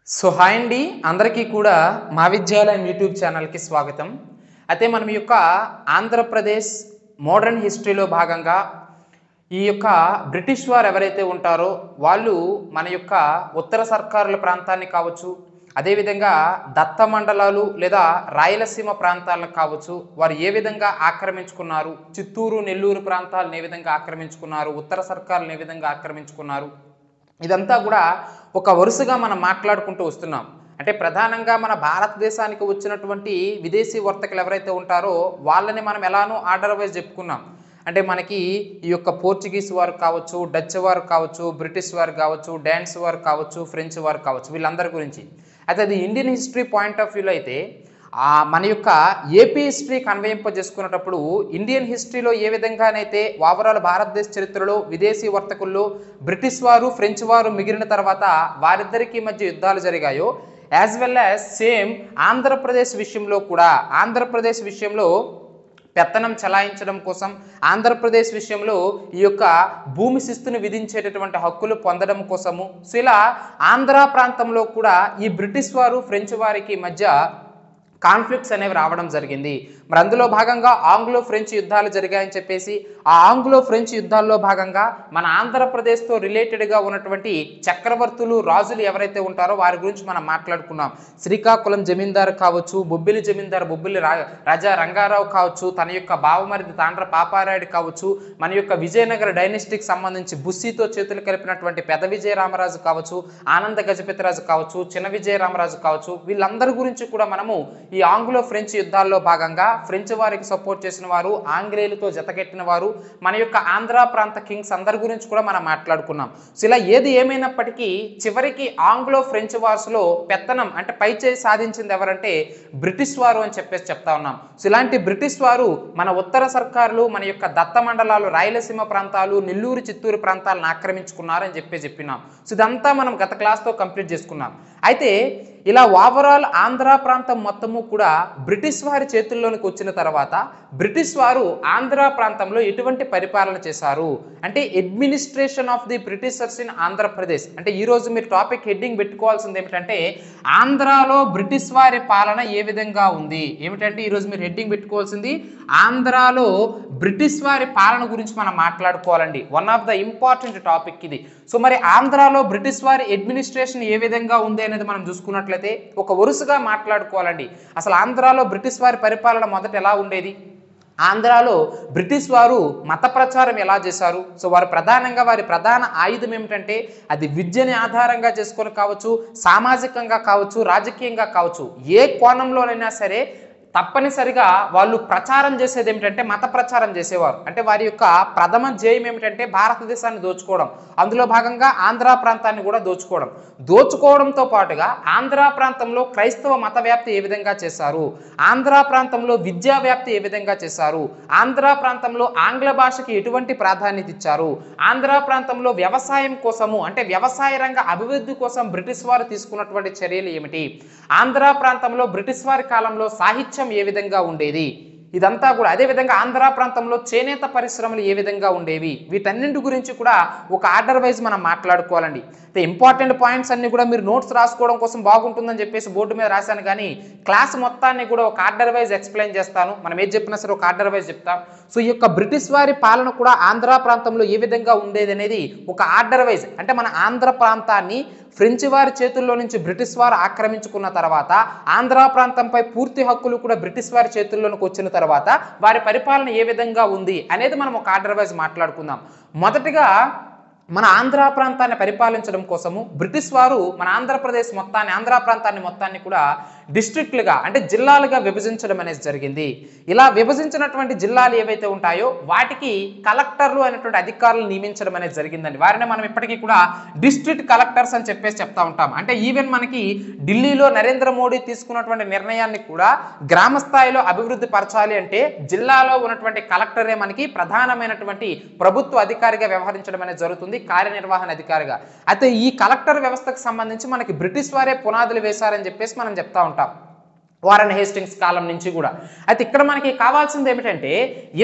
Hi అండి అందరికీ కూడా మా విద్యాలయం యూట్యూబ్ ఛానల్కి స్వాగతం. అయితే మనం ఈ యొక్క ఆంధ్రప్రదేశ్ మోడర్న్ హిస్టరీలో భాగంగా ఈ యొక్క బ్రిటిష్ వారు ఎవరైతే ఉంటారో వాళ్ళు మన యొక్క ఉత్తర సర్కారుల ప్రాంతాన్ని కావచ్చు, అదేవిధంగా దత్త మండలాలు లేదా రాయలసీమ ప్రాంతాలను కావచ్చు, వారు ఏ విధంగా ఆక్రమించుకున్నారు, చిత్తూరు నెల్లూరు ప్రాంతాలను ఏ విధంగా ఆక్రమించుకున్నారు, ఉత్తర సర్కారులను ఏ విధంగా ఆక్రమించుకున్నారు, ఇదంతా కూడా ఒక వరుసగా మనం మాట్లాడుకుంటూ వస్తున్నాం. అంటే ప్రధానంగా మన భారతదేశానికి వచ్చినటువంటి విదేశీ వర్తకులు ఎవరైతే ఉంటారో వాళ్ళని మనం ఎలానో ఆర్డర్ వైజ్ చెప్పుకున్నాం. అంటే మనకి ఈ యొక్క పోర్చుగీస్ వారు కావచ్చు, డచ్ వారు కావచ్చు, బ్రిటిష్ వారు కావచ్చు, డాన్స్ వారు కావచ్చు, ఫ్రెంచ్ వారు కావచ్చు, వీళ్ళందరి గురించి. అయితే అది ఇండియన్ హిస్టరీ పాయింట్ ఆఫ్ వ్యూలో అయితే మన యొక్క ఏపీ హిస్టరీ కన్వయింపజేసుకునేటప్పుడు ఇండియన్ హిస్టరీలో ఏ విధంగానైతే ఓవరాల్ భారతదేశ చరిత్రలో విదేశీ వర్తకుల్లో బ్రిటిష్ వారు, ఫ్రెంచ్ వారు మిగిలిన తర్వాత వారిద్దరికీ మధ్య యుద్ధాలు జరిగాయో, as well as same Andhra Pradesh విషయంలో కూడా ఆంధ్రప్రదేశ్ విషయంలో పెత్తనం చలాయించడం కోసం, ఆంధ్రప్రదేశ్ విషయంలో ఈ యొక్క భూమి శిస్తును విధించేటటువంటి హక్కులు పొందడం కోసము, సో ఇలా ఆంధ్ర ప్రాంతంలో కూడా ఈ బ్రిటిష్ వారు, ఫ్రెంచ్ వారికి మధ్య కాన్ఫ్లిక్ట్స్ అనేవి రావడం జరిగింది. మరి అందులో భాగంగా ఆంగ్లో ఫ్రెంచ్ యుద్ధాలు జరిగాయని చెప్పేసి ఆ ఆంగ్లో ఫ్రెంచ్ యుద్ధాల్లో భాగంగా మన ఆంధ్రప్రదేశ్తో రిలేటెడ్గా ఉన్నటువంటి చక్రవర్తులు, రాజులు ఎవరైతే ఉంటారో వారి గురించి మనం మాట్లాడుకున్నాం. శ్రీకాకుళం జమీందారు కావచ్చు, బొబ్బిలి జమీందారు బొబ్బిలి రాజా రంగారావు కావచ్చు, తన యొక్క బావమరిది తాండ్ర పాపారాయుడు కావచ్చు, మన యొక్క విజయనగర డైనెస్టీకి సంబంధించి బుస్సీతో చేతులు కలిపినటువంటి పెద్ద విజయరామరాజు కావచ్చు, ఆనంద గజపతిరాజు కావచ్చు, చిన్న విజయరామరాజు కావచ్చు, వీళ్ళందరి గురించి కూడా మనము ఈ ఆంగ్లో ఫ్రెంచ్ యుద్ధాల్లో భాగంగా ఫ్రెంచ్ వారికి సపోర్ట్ చేసిన వారు, ఆంగ్లేయులతో జతకెట్టిన వారు, మన యొక్క ఆంధ్ర ప్రాంత కింగ్స్ అందరి గురించి కూడా మనం మాట్లాడుకున్నాం. సో ఇలా ఏది ఏమైనప్పటికీ చివరికి ఆంగ్లో ఫ్రెంచ్ వార్స్లో పెత్తనం అంటే పైచేయి సాధించింది ఎవరంటే బ్రిటిష్ వారు అని చెప్పేసి చెప్తా ఉన్నాం. సో ఇలాంటి బ్రిటిష్ వారు మన ఉత్తర సర్కారులు, మన యొక్క దత్త మండలాలు, రాయలసీమ ప్రాంతాలు, నెల్లూరు, చిత్తూరు ప్రాంతాలను ఆక్రమించుకున్నారని చెప్పినాం. సో ఇదంతా మనం గత క్లాస్తో కంప్లీట్ చేసుకున్నాం. అయితే ఇలా ఓవరాల్ ఆంధ్ర ప్రాంతం మొత్తము కూడా బ్రిటిష్ వారి చేతుల్లోనికి వచ్చిన తర్వాత బ్రిటిష్ వారు ఆంధ్ర ప్రాంతంలో ఎటువంటి పరిపాలన చేశారు అంటే administration of the Britishers in Andhra Pradesh. అంటే ఈరోజు మీరు టాపిక్ హెడ్డింగ్ పెట్టుకోవాల్సింది ఏమిటంటే ఆంధ్రాలో బ్రిటిష్ వారి పాలన ఏ విధంగా ఉంది. ఏమిటంటే ఈరోజు మీరు హెడ్డింగ్ పెట్టుకోవాల్సింది ఆంధ్రాలో బ్రిటిష్ వారి పాలన గురించి మనం మాట్లాడుకోవాలండి. One of the important topic ఇది. సో మరి ఆంధ్రాలో బ్రిటిష్ వారి అడ్మినిస్ట్రేషన్ ఏ విధంగా ఉంది అనేది మనం చూసుకున్నట్లయితే ఒక వరుసగా మాట్లాడుకోవాలండి. అసలు ఆంధ్రాలో బ్రిటిష్ వారి పరిపాలన మొదట ఎలా ఉండేది, ఆంధ్రాలో బ్రిటిష్ వారు మత ప్రచారం ఎలా చేశారు, సో వారు ప్రధానంగా వారి ప్రధాన ఆయుధం ఏమిటంటే అది విద్యని ఆధారంగా చేసుకొని కావచ్చు, సామాజికంగా కావచ్చు, రాజకీయంగా కావచ్చు, ఏ కోణంలోనైనా సరే తప్పనిసరిగా వాళ్ళు ప్రచారం చేసేది ఏమిటంటే మత ప్రచారం చేసేవారు. అంటే వారి యొక్క ప్రథమ ధ్యేయం ఏమిటంటే భారతదేశాన్ని దోచుకోవడం, అందులో భాగంగా ఆంధ్ర ప్రాంతాన్ని కూడా దోచుకోవడంతో పాటుగా ఆంధ్ర ప్రాంతంలో క్రైస్తవ మత వ్యాప్తి ఏ విధంగా చేశారు, ఆంధ్ర ప్రాంతంలో విద్యా వ్యాప్తి ఏ విధంగా చేశారు, ఆంధ్ర ప్రాంతంలో ఆంగ్ల భాషకి ఎటువంటి ప్రాధాన్యత ఇచ్చారు, ఆంధ్ర ప్రాంతంలో వ్యవసాయం కోసము అంటే వ్యవసాయ రంగ అభివృద్ధి కోసం బ్రిటిష్ వారు తీసుకున్నటువంటి చర్యలు ఏమిటి, ఆంధ్ర ప్రాంతంలో బ్రిటిష్ వారి కాలంలో సాహిత్యం ఏ విధంగా ఉండేది, ఇదంతా కూడా అదేవిధంగా ఆంధ్ర ప్రాంతంలో చేనేత పరిశ్రమలు ఏ విధంగా ఉండేవి, వీటన్నింటి గురించి కూడా ఒక ఆర్డర్ వైజ్ మనం మాట్లాడుకోవాలండి. ఇంపార్టెంట్ పాయింట్స్ అన్ని కూడా మీరు నోట్స్ రాసుకోవడం కోసం బాగుంటుందని చెప్పేసి బోర్డు మీద రాశాను, కానీ క్లాస్ మొత్తాన్ని కూడా ఒక ఆర్డర్ వైజ్ ఎక్స్ప్లెయిన్ చేస్తాను. మనం ఏది చెప్పినా సరే ఒక ఆర్డర్ వైజ్ చెప్తాం. సో ఈ యొక్క బ్రిటిష్ వారి పాలన కూడా ఆంధ్ర ప్రాంతంలో ఏ విధంగా ఉండేది అనేది ఒక ఆర్డర్ వైజ్, అంటే మన ఆంధ్ర ప్రాంతాన్ని ఫ్రెంచ్ వారి చేతుల్లో నుంచి బ్రిటిష్ వారు ఆక్రమించుకున్న తర్వాత ఆంధ్ర ప్రాంతంపై పూర్తి హక్కులు కూడా బ్రిటిష్ వారి చేతుల్లోనికి వచ్చిన తర్వాత వారి పరిపాలన ఏ విధంగా ఉంది అనేది మనం ఒక ఆర్డర్ వైజ్ మాట్లాడుకుందాం. మొదటిగా మన ఆంధ్ర ప్రాంతాన్ని పరిపాలించడం కోసము బ్రిటిష్ వారు మన ఆంధ్రప్రదేశ్ మొత్తాన్ని, ఆంధ్ర ప్రాంతాన్ని మొత్తాన్ని కూడా డిస్ట్రిక్ట్లుగా అంటే జిల్లాలుగా విభజించడం అనేది జరిగింది. ఇలా విభజించినటువంటి జిల్లాలు ఏవైతే ఉంటాయో వాటికి కలెక్టర్లు అనేటువంటి అధికారులు నియమించడం అనేది జరిగిందండి. వారిని మనం ఇప్పటికీ కూడా డిస్ట్రిక్ట్ కలెక్టర్స్ అని చెప్పేసి చెప్తా ఉంటాం. అంటే ఈవెన్ మనకి ఢిల్లీలో నరేంద్ర మోడీ తీసుకున్నటువంటి నిర్ణయాన్ని కూడా గ్రామ స్థాయిలో అభివృద్ధి పరచాలి అంటే జిల్లాలో ఉన్నటువంటి కలెక్టరే మనకి ప్రధానమైనటువంటి ప్రభుత్వ అధికారిగా వ్యవహరించడం అనేది జరుగుతుంది, కార్యనిర్వహణ అధికారిగా. అయితే ఈ కలెక్టర్ వ్యవస్థకు సంబంధించి మనకి బ్రిటిష్ వారే పునాదులు వేశారని చెప్పేసి మనం చెప్తా ఉంటాం. వారన్ హేస్టింగ్స్ కాలం నుంచి కూడా. అయితే ఇక్కడ మనకి కావాల్సింది ఏమిటంటే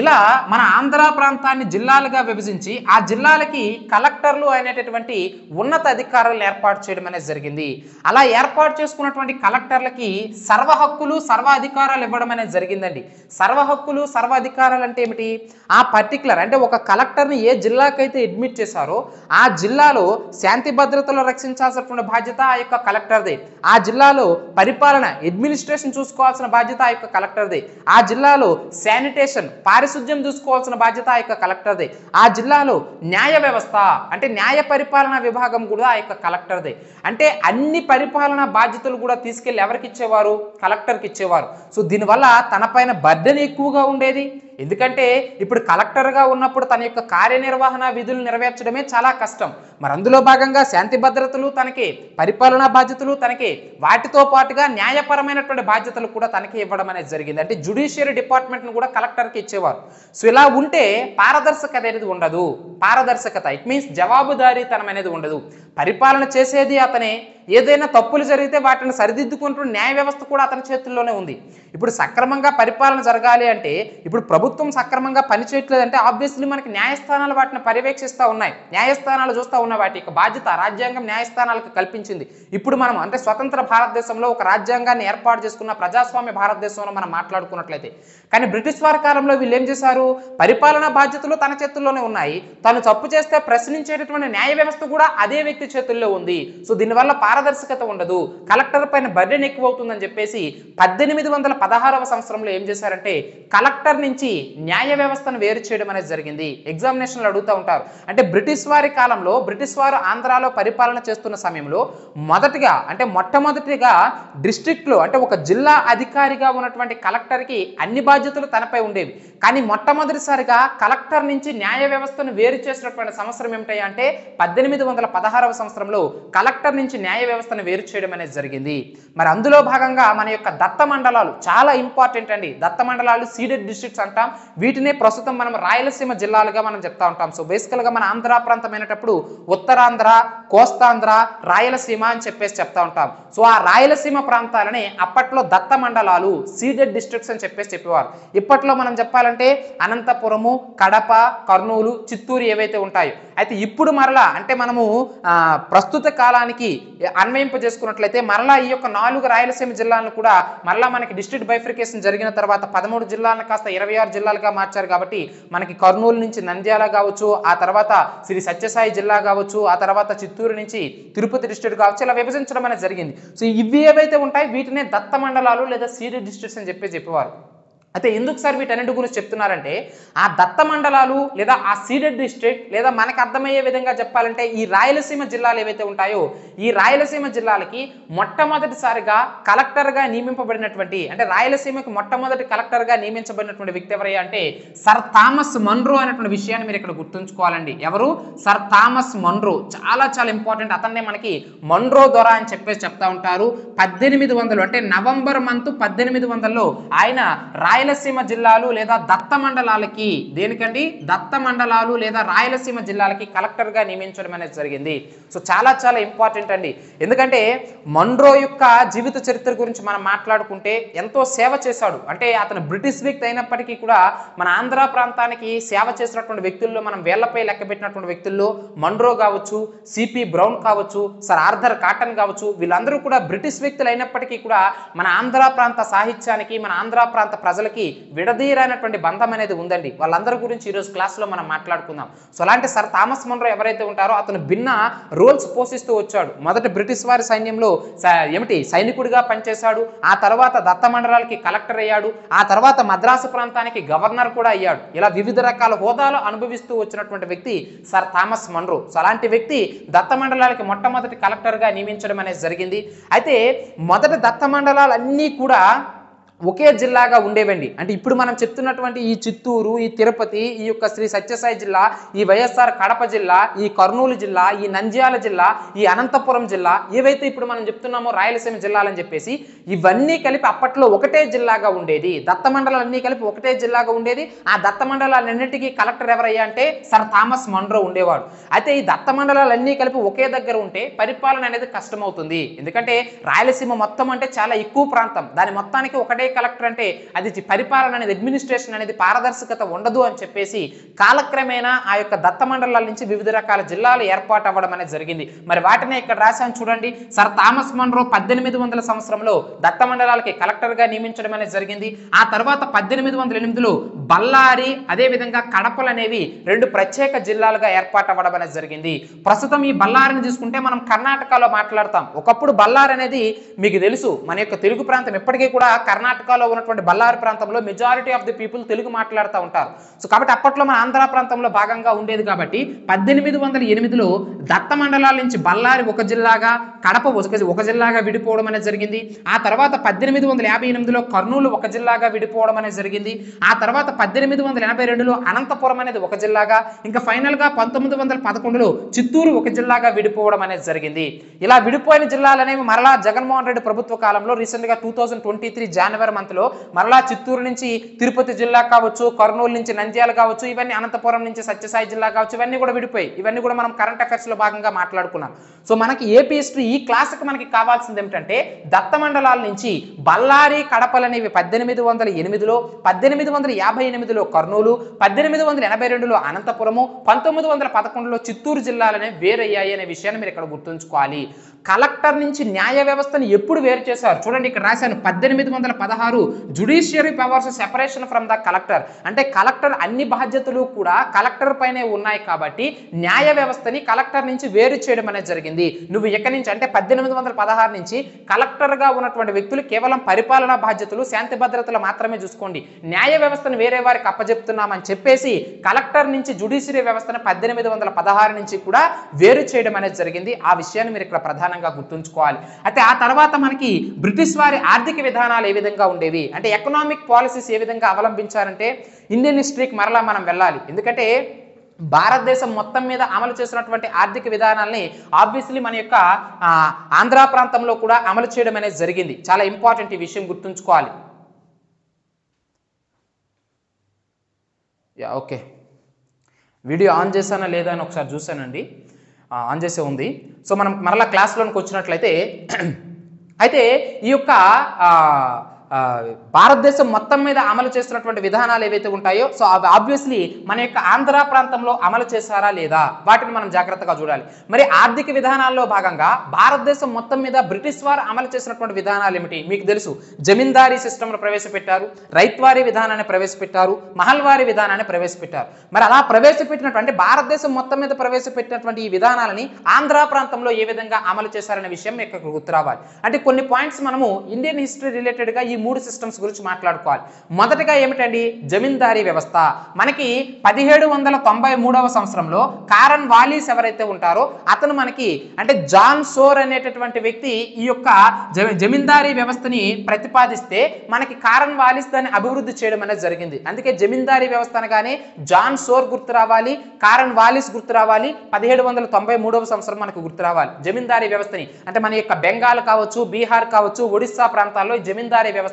ఇలా మన ఆంధ్ర ప్రాంతాన్ని జిల్లాలుగా విభజించి ఆ జిల్లాలకి కలెక్టర్లు అనేటటువంటి ఉన్నత అధికారులను ఏర్పాటు చేయడం అనేది జరిగింది. అలా ఏర్పాటు చేసుకున్నటువంటి కలెక్టర్లకి సర్వ హక్కులు సర్వ అధికారాలు ఇవ్వడం అనేది జరిగిందండి. సర్వ హక్కులు సర్వ అధికారాలు అంటే ఏమిటి? ఆ పర్టికులర్ అంటే ఒక కలెక్టర్ని ఏ జిల్లాకైతే అడ్మిట్ చేశారో ఆ జిల్లాలో శాంతి భద్రతలు రక్షించాల్సినటువంటి బాధ్యత ఆ యొక్క కలెక్టర్దే. ఆ జిల్లాలో పరిపాలన అడ్మినిస్ట్రేషన్ చూసుకోవాల్సిన బాధ్యత ఆ యొక్క కలెక్టర్దే. ఆ జిల్లాలో శానిటేషన్ పారిశుద్ధ్యం చూసుకోవాల్సిన బాధ్యత ఆ యొక్క కలెక్టర్దే. ఆ జిల్లాలో న్యాయ వ్యవస్థ అంటే న్యాయ పరిపాలన విభాగం కూడా ఆ యొక్క కలెక్టర్దే. అంటే అన్ని పరిపాలనా బాధ్యతలు కూడా తీసుకెళ్లి ఎవరికి ఇచ్చేవారు? కలెక్టర్కి ఇచ్చేవారు. సో దీనివల్ల తన పైన బర్డెన్ ఎక్కువగా ఉండేది. ఎందుకంటే ఇప్పుడు కలెక్టర్గా ఉన్నప్పుడు తన యొక్క కార్యనిర్వహణ విధులు నెరవేర్చడమే చాలా కష్టం. మరి అందులో భాగంగా శాంతి భద్రతలు తనకి, పరిపాలనా బాధ్యతలు తనకి, వాటితో పాటుగా న్యాయపరమైనటువంటి బాధ్యతలు కూడా తనకి ఇవ్వడం అనేది జరిగింది. అంటే జ్యుడిషియరీ డిపార్ట్మెంట్ను కూడా కలెక్టర్కి ఇచ్చేవారు. సో ఇలా ఉంటే పారదర్శకత అనేది ఉండదు. పారదర్శకత ఇట్ మీన్స్ జవాబుదారీతనం అనేది ఉండదు. పరిపాలన చేసేది అతనే. ఏదైనా తప్పులు జరిగితే వాటిని సరిదిద్దుకుంటున్న న్యాయ వ్యవస్థ కూడా అతని చేతుల్లోనే ఉంది. ఇప్పుడు సక్రమంగా పరిపాలన జరగాలి అంటే, ఇప్పుడు ప్రభుత్వం సక్రమంగా పనిచేయట్లేదంటే ఆబ్వియస్లీ మనకి న్యాయస్థానాలు వాటిని పర్యవేక్షిస్తూ ఉన్నాయి. న్యాయస్థానాలు చూస్తూ ఉన్నాయి. వాటి యొక్క బాధ్యత రాజ్యాంగం న్యాయస్థానాలకు కల్పించింది. ఇప్పుడు మనం అంటే స్వతంత్ర భారతదేశంలో ఒక రాజ్యాంగాన్ని ఏర్పాటు చేసుకున్న ప్రజాస్వామ్య భారతదేశంలో మనం మాట్లాడుకున్నట్లయితే, కానీ బ్రిటిష్ వారి కాలంలో వీళ్ళు ఏం చేశారు? పరిపాలనా బాధ్యతలు తన చేతుల్లోనే ఉన్నాయి. తను తప్పు చేస్తే ప్రశ్నించేటటువంటి న్యాయ వ్యవస్థ కూడా అదే వ్యక్తి చేతుల్లో ఉంది. సో దీనివల్ల పారదర్శకత ఉండదు. కలెక్టర్ పైన బర్డెన్ ఎక్కువ అవుతుందని చెప్పేసి 1816వ సంవత్సరంలో ఏం చేశారంటే కలెక్టర్ నుంచి న్యాయ వ్యవస్థను వేరు చేయడం అనేది జరిగింది. ఎగ్జామినేషన్లు అడుగుతూ ఉంటారు. అంటే బ్రిటిష్ వారి కాలంలో బ్రిటిష్ వారు ఆంధ్రాలో పరిపాలన చేస్తున్న సమయంలో మొట్టమొదటిగా డిస్ట్రిక్ట్లో అంటే ఒక జిల్లా అధికారిగా ఉన్నటువంటి కలెక్టర్కి అన్ని బాధ్యతలు తనపై ఉండేవి. కానీ మొట్టమొదటిసారిగా కలెక్టర్ నుంచి న్యాయ వ్యవస్థను వేరు చేసినటువంటి సంవత్సరం ఏమిటయ్యా అంటే 1816వ సంవత్సరంలో కలెక్టర్ నుంచి న్యాయ వ్యవస్థను వేరు చేయడం అనేది జరిగింది. మరి అందులో భాగంగా మన యొక్క దత్త మండలాలు చాలా ఇంపార్టెంట్ అండి. దత్త మండలాలు సీడెడ్ డిస్ట్రిక్ట్స్ అంటాం. వీటినే ప్రస్తుతం మనం రాయలసీమ జిల్లాలుగా మనం చెప్తా ఉంటాం. సో బేసికల్గా మన ఆంధ్ర ప్రాంతం అయినప్పుడు ఉత్తరాంధ్ర, కోస్తాంధ్ర, రాయలసీమ అని చెప్పేసి చెప్తా ఉంటాం. సో ఆ రాయలసీమ ప్రాంతాలని అప్పట్లో దత్త మండలాలు సీడెడ్ డిస్ట్రిక్ట్స్ అని చెప్పేవారు. ఇప్పట్లో మనం చెప్పాలంటే అనంతపురము, కడప, కర్నూలు, చిత్తూరు ఏవైతే ఉంటాయో. అయితే ఇప్పుడు మరలా అంటే మనము ప్రస్తుత కాలానికి అన్వయింప చేసుకున్నట్లయితే మరలా ఈ యొక్క 4 రాయలసీమ జిల్లాలను కూడా మరలా మనకి డిస్ట్రిక్ట్ బైఫర్కేషన్ జరిగిన తర్వాత 13 జిల్లాలను కాస్త 26 జిల్లాలుగా మార్చారు. కాబట్టి మనకి కర్నూలు నుంచి నంద్యాల కావచ్చు, ఆ తర్వాత శ్రీ సత్యసాయి జిల్లా కావచ్చు, ఆ తర్వాత చిత్తూరు నుంచి తిరుపతి డిస్ట్రిక్ట్ కావచ్చు, ఇలా విభజించడం అనేది జరిగింది. సో ఇవి ఏవైతే ఉంటాయి వీటినే దత్త మండలాలు లేదా సీడెడ్ డిస్ట్రిక్ట్స్ అని చెప్పేవారు. అయితే ఎందుకు సార్ వీటన్నిటి గురించి చెప్తున్నారంటే ఆ దత్త మండలాలు లేదా ఆ సీడెడ్ డిస్ట్రిక్ట్ లేదా మనకు అర్థమయ్యే విధంగా చెప్పాలంటే ఈ రాయలసీమ జిల్లాలు ఏవైతే ఉంటాయో ఈ రాయలసీమ జిల్లాలకి మొట్టమొదటిసారిగా కలెక్టర్గా నియమింపబడినటువంటి అంటే రాయలసీమకి మొట్టమొదటి కలెక్టర్గా నియమించబడినటువంటి వ్యక్తి ఎవరయ్యా అంటే సర్ థామస్ మన్రో అనేటువంటి విషయాన్ని మీరు ఇక్కడ గుర్తుంచుకోవాలండి. ఎవరు? Sir Thomas Munro. చాలా చాలా ఇంపార్టెంట్. అతన్నే మనకి మన్రో దొర అని చెప్పేసి చెప్తా ఉంటారు. 1800 అంటే నవంబర్ మంత్ 1800లో ఆయన రాయలసీమ జిల్లాలు లేదా దత్త మండలాలకి దేనికండి దత్త మండలాలు లేదా రాయలసీమ జిల్లాలకి కలెక్టర్గా నియమించడం అనేది జరిగింది. సో చాలా చాలా ఇంపార్టెంట్ అండి. ఎందుకంటే మన్రో యొక్క జీవిత చరిత్ర గురించి మనం మాట్లాడుకుంటే ఎంతో సేవ చేశాడు. అంటే అతను బ్రిటిష్ వ్యక్తి అయినప్పటికీ కూడా మన ఆంధ్ర ప్రాంతానికి సేవ చేసినటువంటి వ్యక్తుల్లో మనం వేళ్లపై లెక్క పెట్టినటువంటి వ్యక్తుల్లో మన్రో కావచ్చు, సిపి బ్రౌన్ కావచ్చు, సర్ ఆర్థర్ కాటన్ కావచ్చు, వీళ్ళందరూ కూడా బ్రిటిష్ వ్యక్తులు అయినప్పటికీ కూడా మన ఆంధ్ర ప్రాంత సాహిత్యానికి మన ఆంధ్ర ప్రాంత ప్రజలకి విడదీయరైనటువంటి బంధం అనేది ఉందండి. వాళ్ళందరి గురించి ఈరోజు క్లాస్లో మనం మాట్లాడుకుందాం. సో అలాంటి సర్ థామస్ మన్రో ఎవరైతే ఉంటారో అతను భిన్న రోల్స్ పోషిస్తూ వచ్చాడు. మొదట బ్రిటిష్ వారి సైన్యంలో సైనికుడిగా పనిచేశాడు. ఆ తర్వాత దత్త మండలాలకి కలెక్టర్ అయ్యాడు. ఆ తర్వాత మద్రాసు ప్రాంతానికి గవర్నర్ కూడా అయ్యాడు. ఇలా వివిధ రకాల హోదాలు అనుభవిస్తూ వచ్చినటువంటి వ్యక్తి సర్ థామస్ మన్రో. సో అలాంటి వ్యక్తి దత్త మండలాలకి మొట్టమొదటి కలెక్టర్గా నియమించడం అనేది జరిగింది. అయితే మొదటి దత్త మండలాలన్నీ కూడా ఒకే జిల్లాగా ఉండేవండి. అంటే ఇప్పుడు మనం చెప్తున్నటువంటి ఈ చిత్తూరు, ఈ తిరుపతి, ఈ యొక్క శ్రీ సత్యసాయి జిల్లా, ఈ వైఎస్ఆర్ కడప జిల్లా, ఈ కర్నూలు జిల్లా, ఈ నంద్యాల జిల్లా, ఈ అనంతపురం జిల్లా, ఏవైతే ఇప్పుడు మనం చెప్తున్నామో రాయలసీమ జిల్లాలని చెప్పేసి ఇవన్నీ కలిపి అప్పట్లో ఒకటే జిల్లాగా ఉండేది. దత్త మండలాలన్నీ కలిపి ఒకటే జిల్లాగా ఉండేది. ఆ దత్త మండలాలన్నింటికీ కలెక్టర్ ఎవరయ్యా అంటే సర్ థామస్ మన్రో ఉండేవాడు. అయితే ఈ దత్త మండలాలన్నీ కలిపి ఒకే దగ్గర ఉంటే పరిపాలన అనేది కష్టమవుతుంది. ఎందుకంటే రాయలసీమ మొత్తం అంటే చాలా ఎక్కువ ప్రాంతం, దాని మొత్తానికి ఒకటే కలెక్టర్ అంటే అది పరిపాలన అనేది, అడ్మినిస్ట్రేషన్ అనేది పారదర్శకత ఉండదు అని చెప్పేసి కాలక్రమేణా ఆ యొక్క దత్త మండలాల నుంచి వివిధ రకాల జిల్లాలు ఏర్పాటు అవ్వడం అనేది జరిగింది. మరి వాటిని ఇక్కడ రాశాను చూడండి. సర్ థామస్ మన్రో 1800 సంవత్సరంలో దత్త మండలాలకి కలెక్టర్గా నియమించడం అనేది జరిగింది. ఆ తర్వాత 1808లో బళ్ళారి అదేవిధంగా కడపలు అనేవి 2 ప్రత్యేక జిల్లాలుగా ఏర్పాటు అవ్వడం అనేది జరిగింది. ప్రస్తుతం ఈ బళ్ళారిని తీసుకుంటే మనం కర్ణాటకలో మాట్లాడతాం. ఒకప్పుడు బళ్ళారి అనేది మీకు తెలుసు, మన యొక్క తెలుగు ప్రాంతం ఎప్పటికీ కూడా కర్ణాటకలో ఉన్నటువంటి బళ్ళారి ప్రాంతంలో majority of the people Telugu మాట్లాడుతూ ఉంటారు. సో కాబట్టి అప్పట్లో మన ఆంధ్ర ప్రాంతంలో భాగంగా ఉండేది. కాబట్టి 1808లో దత్త మండలాల నుంచి బళ్ళారి ఒక జిల్లాగా, కడప ఒక జిల్లాగా విడిపోవడం అనేది జరిగింది. ఆ తర్వాత 1858లో కర్నూలు ఒక జిల్లాగా విడిపోవడం అనేది జరిగింది. ఆ తర్వాత 1882లో అనంతపురం అనేది ఒక జిల్లాగా, ఇంకా ఫైనల్ గా 1911లో చిత్తూరు ఒక జిల్లాగా విడిపోవడం అనేది జరిగింది. ఇలా విడిపోయిన జిల్లాలు అనేవి మరలా జగన్మోహన్ రెడ్డి ప్రభుత్వ కాలంలో రీసెంట్ గా 2023 జనవరి మంత్ లో మరలా చిత్తూరు నుంచి తిరుపతి జిల్లా కావచ్చు, కర్నూలు నుంచి నంద్యాల కావచ్చు, ఇవన్నీ అనంతపురం నుంచి సత్యసాయి జిల్లా కావచ్చు, ఇవన్నీ కూడా విడిపోయి, ఇవన్నీ కూడా మనం కరెంట్ అఫైర్స్ లో భాగంగా మాట్లాడుకున్నాం. సో మనకి ఏపీ హిస్టరీ ఈ క్లాస్కి మనకి కావాల్సింది ఏమిటంటే దత్త మండలాల నుంచి బళ్ళారి కడపలు అనేవి 1808లో, 1858లో కర్నూలు, 1882లో అనంతపురము, 1911లో చిత్తూరు జిల్లాలనే వేరయ్యాయి అనే విషయాన్ని మీరు ఇక్కడ గుర్తుంచుకోవాలి. కలెక్టర్ నుంచి న్యాయ వ్యవస్థను ఎప్పుడు వేరు చేశారు చూడండి, ఇక్కడ రాశాను 1816 judiciary powers separation from the collector. అంటే కలెక్టర్ అన్ని బాధ్యతలు కూడా కలెక్టర్ పైనే ఉన్నాయి కాబట్టి న్యాయ వ్యవస్థని కలెక్టర్ నుంచి వేరు చేయడం అనేది జరిగింది. నువ్వు ఎక్కడి నుంచి అంటే 1816 నుంచి కలెక్టర్ గా ఉన్నటువంటి వ్యక్తులు కేవలం పరిపాలనా బాధ్యతలు, శాంతి భద్రతలు మాత్రమే చూసుకోండి, న్యాయ వ్యవస్థను వేరే వారికి అప్పచెప్తున్నామని చెప్పేసి కలెక్టర్ నుంచి జుడిషియరీ వ్యవస్థను 1816 నుంచి కూడా వేరు చేయడం అనేది జరిగింది. ఆ విషయాన్ని మీరు ఇక్కడ ప్రధానంగా గుర్తుంచుకోవాలి. అయితే ఆ తర్వాత మనకి బ్రిటిష్ వారి ఆర్థిక విధానాలు ఏ విధంగా ఉండేవి అంటే ఎకనామిక్ పాలసీస్ ఏ విధంగా అవలంబించారంటే ఇండియన్ హిస్టరీకి మరలా మనం వెళ్ళాలి. ఎందుకంటే భారతదేశం మొత్తం మీద అమలు చేసినటువంటి ఆర్థిక విధానాల్ని ఆబ్వియస్లీ మన యొక్క ఆంధ్ర ప్రాంతంలో కూడా అమలు చేయడం అనేది జరిగింది. చాలా ఇంపార్టెంట్, ఈ విషయం గుర్తుంచుకోవాలి. ఓకే, వీడియో ఆన్ చేశానా లేదా అని ఒకసారి చూశానండి, ఆన్ చేసే ఉంది. సో మనం మరలా క్లాస్లోనికి వచ్చినట్లయితే అయితే ఈ యొక్క భారతదేశం మొత్తం మీద అమలు చేస్తున్నటువంటి విధానాలు ఏవైతే ఉంటాయో సో అవి ఆబ్వియస్లీ మన యొక్క ఆంధ్ర ప్రాంతంలో అమలు చేశారా లేదా వాటిని మనం జాగ్రత్తగా చూడాలి. మరి ఆర్థిక విధానాల్లో భాగంగా భారతదేశం మొత్తం మీద బ్రిటిష్ వారు అమలు చేసినటువంటి విధానాలు ఏమిటి మీకు తెలుసు. జమీందారీ సిస్టమ్ను ప్రవేశపెట్టారు, రైత్వారీ విధానాన్ని ప్రవేశపెట్టారు, మహల్వారీ విధానాన్ని ప్రవేశపెట్టారు. మరి అలా ప్రవేశపెట్టినటువంటి భారతదేశం మొత్తం మీద ప్రవేశపెట్టినటువంటి ఈ విధానాలని ఆంధ్ర ప్రాంతంలో ఏ విధంగా అమలు చేశారనే విషయం మీకు గుర్తు రావాలి. అంటే కొన్ని పాయింట్స్ మనము ఇండియన్ హిస్టరీ రిలేటెడ్గా ఈ 3 సిస్టమ్స్ గురించి మాట్లాడుకోవాలి. మొదటగా ఏమిటండి, జమీందారీ వ్యవస్థ. మనకి 1793వ సంవత్సరంలో కారన్ వాలీస్ ఎవరైతే ఉంటారో అతను మనకి అంటే జాన్ సోర్ అనేటటువంటి వ్యక్తి ఈ యొక్క జమీందారీ వ్యవస్థని ప్రతిపాదిస్తే మనకి కారన్ వాలీస్ దాన్ని అభివృద్ధి చేయడం అనేది జరిగింది. అందుకే జమీందారీ వ్యవస్థ అనగానే జాన్ సోర్ గుర్తు రావాలి, కారన్ వాలీస్ గుర్తు రావాలి, 1793వ సంవత్సరం మనకు గుర్తు రావాలి. జమీందారీ వ్యవస్థని అంటే మన యొక్క బెంగాల్ కావచ్చు, బీహార్ కావచ్చు, ఒడిస్సా ప్రాంతాల్లో జమీందారీ వ్యవస్థని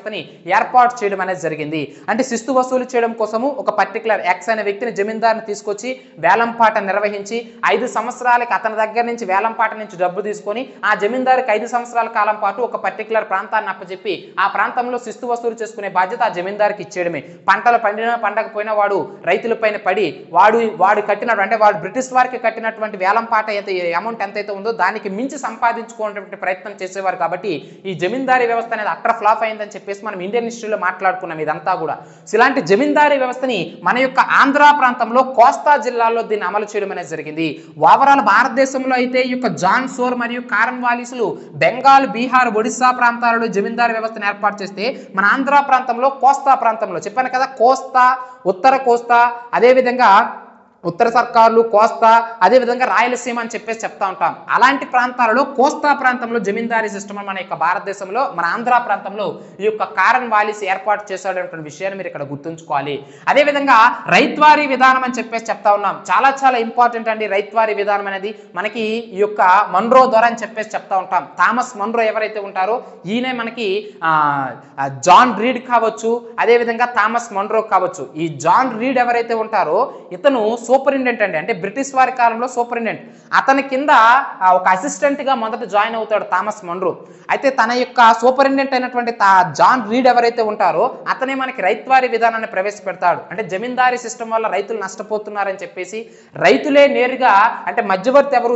ఏర్పాటు చేయడం అనేది జరిగింది. అంటే శిస్తు వసూలు చేయడం కోసము ఒక పర్టికులర్ ఎక్స్ అనే వ్యక్తిని జమీందారుని తీసుకొచ్చి వేలంపాట నిర్వహించి 5 సంవత్సరాలకి అతని దగ్గర నుంచి వేలంపాట నుంచి డబ్బు తీసుకొని ఆ జమీందారుకి 5 సంవత్సరాల కాలం పాటు ఒక పర్టికులర్ ప్రాంతాన్ని అప్పచెప్పి ఆ ప్రాంతంలో శిస్తు వసూలు చేసుకునే బాధ్యత ఆ జమీందారుకి ఇచ్చేయడమే. పంటలు పండినా పండకపోయినా వాడు రైతులపైన పడి వాడు కట్టినటువంటి అంటే వాడు బ్రిటిష్ వారికి కట్టినటువంటి వేలంపాట అయితే అమౌంట్ ఎంతైతే ఉందో దానికి మించి సంపాదించుకునేటువంటి ప్రయత్నం చేసేవారు. కాబట్టి ఈ జమీందారీ వ్యవస్థ అనేది అట్టర్ ఫ్లాప్ అయిందని చెప్పేసి మనం ఇండియన్ హిస్టరీలో మాట్లాడుకున్నాం ఇదంతా కూడా. ఇలాంటి జమీందారీ వ్యవస్థని మన యొక్క ఆంధ్ర ప్రాంతంలో కోస్తా జిల్లాలో దీన్ని అమలు చేయడం అనేది జరిగింది. ఓవరాల్ భారతదేశంలో అయితే ఈ యొక్క జాన్ సోర్ మరియు కారన్ వాలీసులు బెంగాల్, బీహార్, ఒడిస్సా ప్రాంతాలలో జమీందారీ వ్యవస్థను ఏర్పాటు చేస్తే మన ఆంధ్ర ప్రాంతంలో కోస్తా ప్రాంతంలో చెప్పాను కదా, కోస్తా, ఉత్తర కోస్తా, అదేవిధంగా ఉత్తర సర్కార్లు, కోస్తా, అదేవిధంగా రాయలసీమ అని చెప్పేసి చెప్తా ఉంటాం. అలాంటి ప్రాంతాలలో కోస్తా ప్రాంతంలో జమీందారీ సిస్టమ్ మన యొక్క భారతదేశంలో, మన ఆంధ్ర ప్రాంతంలో ఈ యొక్క కారన్ వాలిస్ ఏర్పాటు చేశాడనేటువంటి విషయాన్ని మీరు ఇక్కడ గుర్తుంచుకోవాలి. అదేవిధంగా రైత్వారీ విధానం అని చెప్పేసి చెప్తా ఉన్నాం. చాలా చాలా ఇంపార్టెంట్ అండి రైత్వారీ విధానం అనేది. మనకి ఈ యొక్క మన్రో ద్వారా అని చెప్పేసి చెప్తా ఉంటాం. థామస్ మన్రో ఎవరైతే ఉంటారో ఈయనే మనకి జాన్ రీడ్ కావచ్చు, అదేవిధంగా థామస్ మన్రో కావచ్చు. ఈ జాన్ రీడ్ ఎవరైతే ఉంటారో ఇతను సూపరింటెండెంట్ అండి, అంటే బ్రిటిష్ వారి కాలంలో సూపరింటెండెంట్. అతని కింద ఒక అసిస్టెంట్ గా మొదట జాయిన్ అవుతాడు థామస్ మన్రో. అయితే తన యొక్క సూపరింటెండెంట్ అయినటువంటి జాన్ రీడ్ ఎవరైతే ఉంటారో అతనే మనకి రైత్వారీ విధానాన్ని ప్రవేశపెడతాడు. అంటే జమీందారీ సిస్టమ్ వల్ల రైతులు నష్టపోతున్నారని చెప్పేసి రైతులే నేరుగా, అంటే మధ్యవర్తి ఎవరు,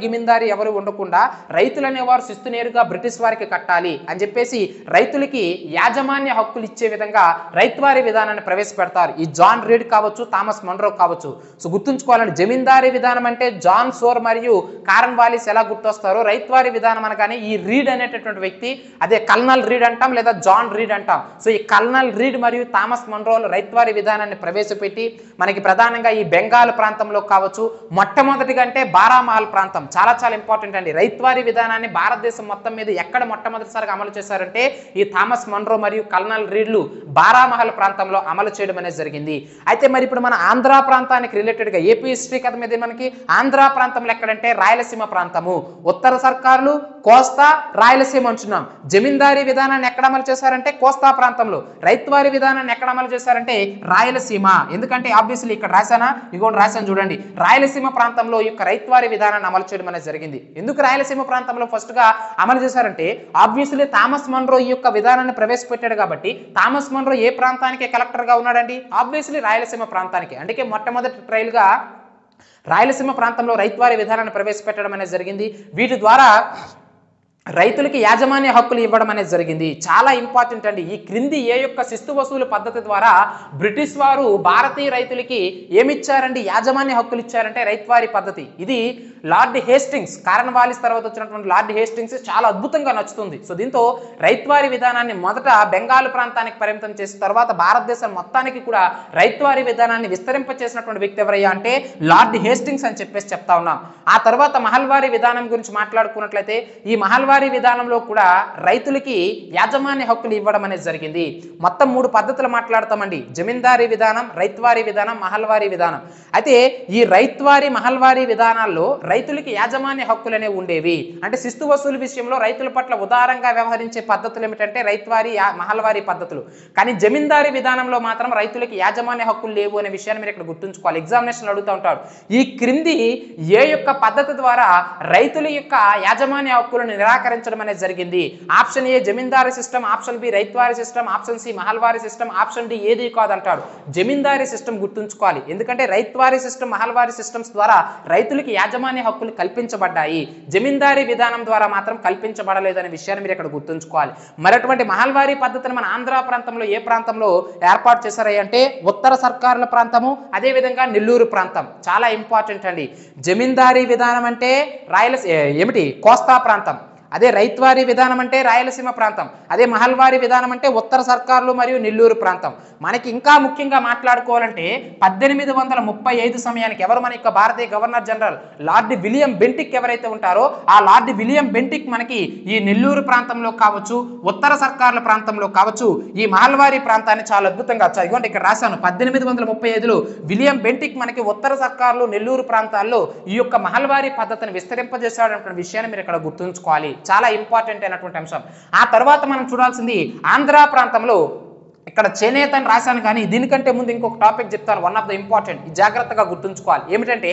గిమిందారీ ఎవరు ఉండకుండా రైతులు అనేవారు శిస్తు నేరుగా బ్రిటిష్ వారికి కట్టాలి అని చెప్పేసి రైతులకి యాజమాన్య హక్కులు ఇచ్చే విధంగా రైత్వారీ విధానాన్ని ప్రవేశపెడతారు ఈ జాన్ రీడ్ కావచ్చు, థామస్ మన్రో కావచ్చు. సో గుర్తుంచుకోవాలండి, జమీందారీ విధానం అంటే జాన్ సోర్ మరియు కారన్ వాలిస్ ఎలా గుర్తొస్తారో, రైత్వారీ విధానం అనగానే ఈ రీడ్ అనేటటువంటి వ్యక్తి, అదే కల్నల్ రీడ్ అంటాం లేదా జాన్ రీడ్ అంటాం. సో ఈ కల్నల్ రీడ్ మరియు థామస్ మన్రోలు రైత్వారీ విధానాన్ని ప్రవేశపెట్టి మనకి ప్రధానంగా ఈ బెంగాల్ ప్రాంతంలో కావచ్చు, మొట్టమొదటిగా అంటే బారామహల్ ప్రాంతం చాలా చాలా ఇంపార్టెంట్ అండి. రైత్వారీ విధానాన్ని భారతదేశం మొత్తం మీద ఎక్కడ మొట్టమొదటిసారిగా అమలు చేశారంటే ఈ థామస్ మన్రో మరియు కల్నల్ రీడ్లు బారామహల్ ప్రాంతంలో అమలు చేయడం అనేది జరిగింది. అయితే మరి ఇప్పుడు మన ఆంధ్ర ప్రాంతానికి రిలేటెడ్ గా ఏపీ హిస్టరీ కథ మీద మనకి ఆంధ్ర ప్రాంతంలో ఎక్కడంటే రాయలసీమ ప్రాంతము, ఉత్తర సర్కార్లు, కోస్తా, రాయలసీమ అంటున్నాం. జమీందారీ విధానాన్ని ఎక్కడ అమలు చేశారంటే కోస్తా ప్రాంతంలో, రైత్వారీ విధానాన్ని ఎక్కడ అమలు చేశారంటే రాయలసీమ. ఎందుకంటే ఆబ్వియస్లీ ఇక్కడ రాశానా, ఇగోండి రాశాను చూడండి, రాయలసీమ ప్రాంతంలో ఈ యొక్క రైత్వారీ విధానాన్ని అమలు చేయడం అనేది జరిగింది. ఎందుకు రాయలసీమ ప్రాంతంలో ఫస్ట్ గా అమలు చేశారంటే ఆబ్వియస్లీ థామస్ మన్రో ఈ యొక్క విధానాన్ని ప్రవేశపెట్టాడు కాబట్టి థామస్ మన్రో ఏ ప్రాంతానికి కలెక్టర్ గా ఉన్నాడండి, ఆబ్వియస్లీ రాయలసీమ ప్రాంతానికి. అందుకే మొట్టమొదటి ట్రయల్ గా రాయలసీమ ప్రాంతంలో రైత్వారీ విధానాన్ని ప్రవేశపెట్టడం అనేది జరిగింది. వీటి ద్వారా రైతులకి యాజమాన్య హక్కులు ఇవ్వడం అనేది జరిగింది. చాలా ఇంపార్టెంట్ అండి. ఈ క్రింది ఏ యొక్క శిస్తు వసూలు పద్ధతి ద్వారా బ్రిటిష్ వారు భారతీయ రైతులకి ఏమిచ్చారండి, యాజమాన్య హక్కులు ఇచ్చారంటే రైత్వారీ పద్ధతి. ఇది లార్డ్ హేస్టింగ్స్, కారన్ వాలిస్ తర్వాత వచ్చినటువంటి లార్డ్ హేస్టింగ్స్ చాలా అద్భుతంగా నచ్చుతుంది. సో దీంతో రైత్వారీ విధానాన్ని మొదట బెంగాల్ ప్రాంతానికి పరిమితం చేసిన తర్వాత భారతదేశం మొత్తానికి కూడా రైత్వారీ విధానాన్ని విస్తరింపచేసినటువంటి వ్యక్తి ఎవరయ్యా అంటే లార్డ్ హేస్టింగ్స్ అని చెప్పేసి చెప్తా ఉన్నాం. ఆ తర్వాత మహల్వారీ విధానం గురించి మాట్లాడుకున్నట్లయితే ఈ మహల్వారీ విధానంలో కూడా రైతులకి యాజమాన్య హక్కులు ఇవ్వడం అనేది జరిగింది. మొత్తం 3 పద్ధతులు మాట్లాడతామండి, జమీందారీ విధానం, రైత్వారీ విధానం, మహల్వారీ విధానం. అయితే ఈ రైత్వారీ, మహల్వారీ విధానాల్లో రైతులకి యాజమాన్య హక్కులు అనేవి ఉండేవి. అంటే శిస్తు వసూలు విషయంలో రైతుల పట్ల ఉదారంగా వ్యవహరించే పద్ధతులు ఏమిటంటే రైత్వారీ, మహల్వారీ పద్ధతులు. కానీ జమీందారీ విధానంలో మాత్రం రైతులకి యాజమాన్య హక్కులు లేవు అనే విషయాన్ని మీరు ఇక్కడ గుర్తుంచుకోవాలి. ఎగ్జామినేషన్ అడుగుతూ ఉంటాడు, ఈ క్రింది ఏ యొక్క పద్ధతి ద్వారా రైతుల యొక్క యాజమాన్య హక్కులను నిరాకరించడం అనేది జరిగింది. Option A zamindari system, option B ryotwari system, option C mahalwari system, option D ఏది కాదంటాడు. జమీందారీ సిస్టమ్ గుర్తుంచుకోవాలి. ఎందుకంటే రైత్వారీ సిస్టమ్, మహల్వారీ సిస్టమ్స్ ద్వారా రైతులకి యాజమాన్య హక్కులు కల్పించబడ్డాయి, జమీందారీ విధానం ద్వారా మాత్రం కల్పించబడలేదనే విషయాన్ని మీరు ఇక్కడ గుర్తుంచుకోవాలి. మరటువంటి మహల్వారీ పద్ధతిని మన ఆంధ్ర ప్రాంతంలో ఏ ప్రాంతంలో ఏర్పాటు చేశారయ్య అంటే ఉత్తర సర్కారుల ప్రాంతము, అదేవిధంగా నెల్లూరు ప్రాంతం. చాలా ఇంపార్టెంట్ అండి. జమీందారీ విధానం అంటే కోస్తా ప్రాంతం, అదే రైత్వారీ విధానం అంటే రాయలసీమ ప్రాంతం, అదే మహల్వారీ విధానం అంటే ఉత్తర సర్కార్లు మరియు నెల్లూరు ప్రాంతం. మనకి ఇంకా ముఖ్యంగా మాట్లాడుకోవాలంటే 1835 సమయానికి ఎవరు మన యొక్క భారతీయ governor general Lord William Bentinck ఎవరైతే ఉంటారో ఆ లార్డ్ విలియం బెంటిక్ మనకి ఈ నెల్లూరు ప్రాంతంలో కావచ్చు, ఉత్తర సర్కార్ల ప్రాంతంలో కావచ్చు, ఈ మహల్వారీ ప్రాంతాన్ని చాలా అద్భుతంగా ఇదిగోండి ఇక్కడ రాశాను, 1835లో విలియం బెంటిక్ మనకి ఉత్తర సర్కార్లు, నెల్లూరు ప్రాంతాల్లో ఈ యొక్క మహల్వారీ పద్ధతిని విస్తరింపజేశాడనే విషయాన్ని మీరు ఇక్కడ గుర్తుంచుకోవాలి. చాలా ఇంపార్టెంట్ అయినటువంటి అంశం. ఆ తర్వాత మనం చూడాల్సింది ఆంధ్ర ప్రాంతంలో ఇక్కడ చేనేత అని రాశాను, కానీ దీనికంటే ముందు ఇంకొక టాపిక్ చెప్తాను, వన్ ఆఫ్ ద ఇంపార్టెంట్, జాగ్రత్తగా గుర్తుంచుకోవాలి. ఏమిటంటే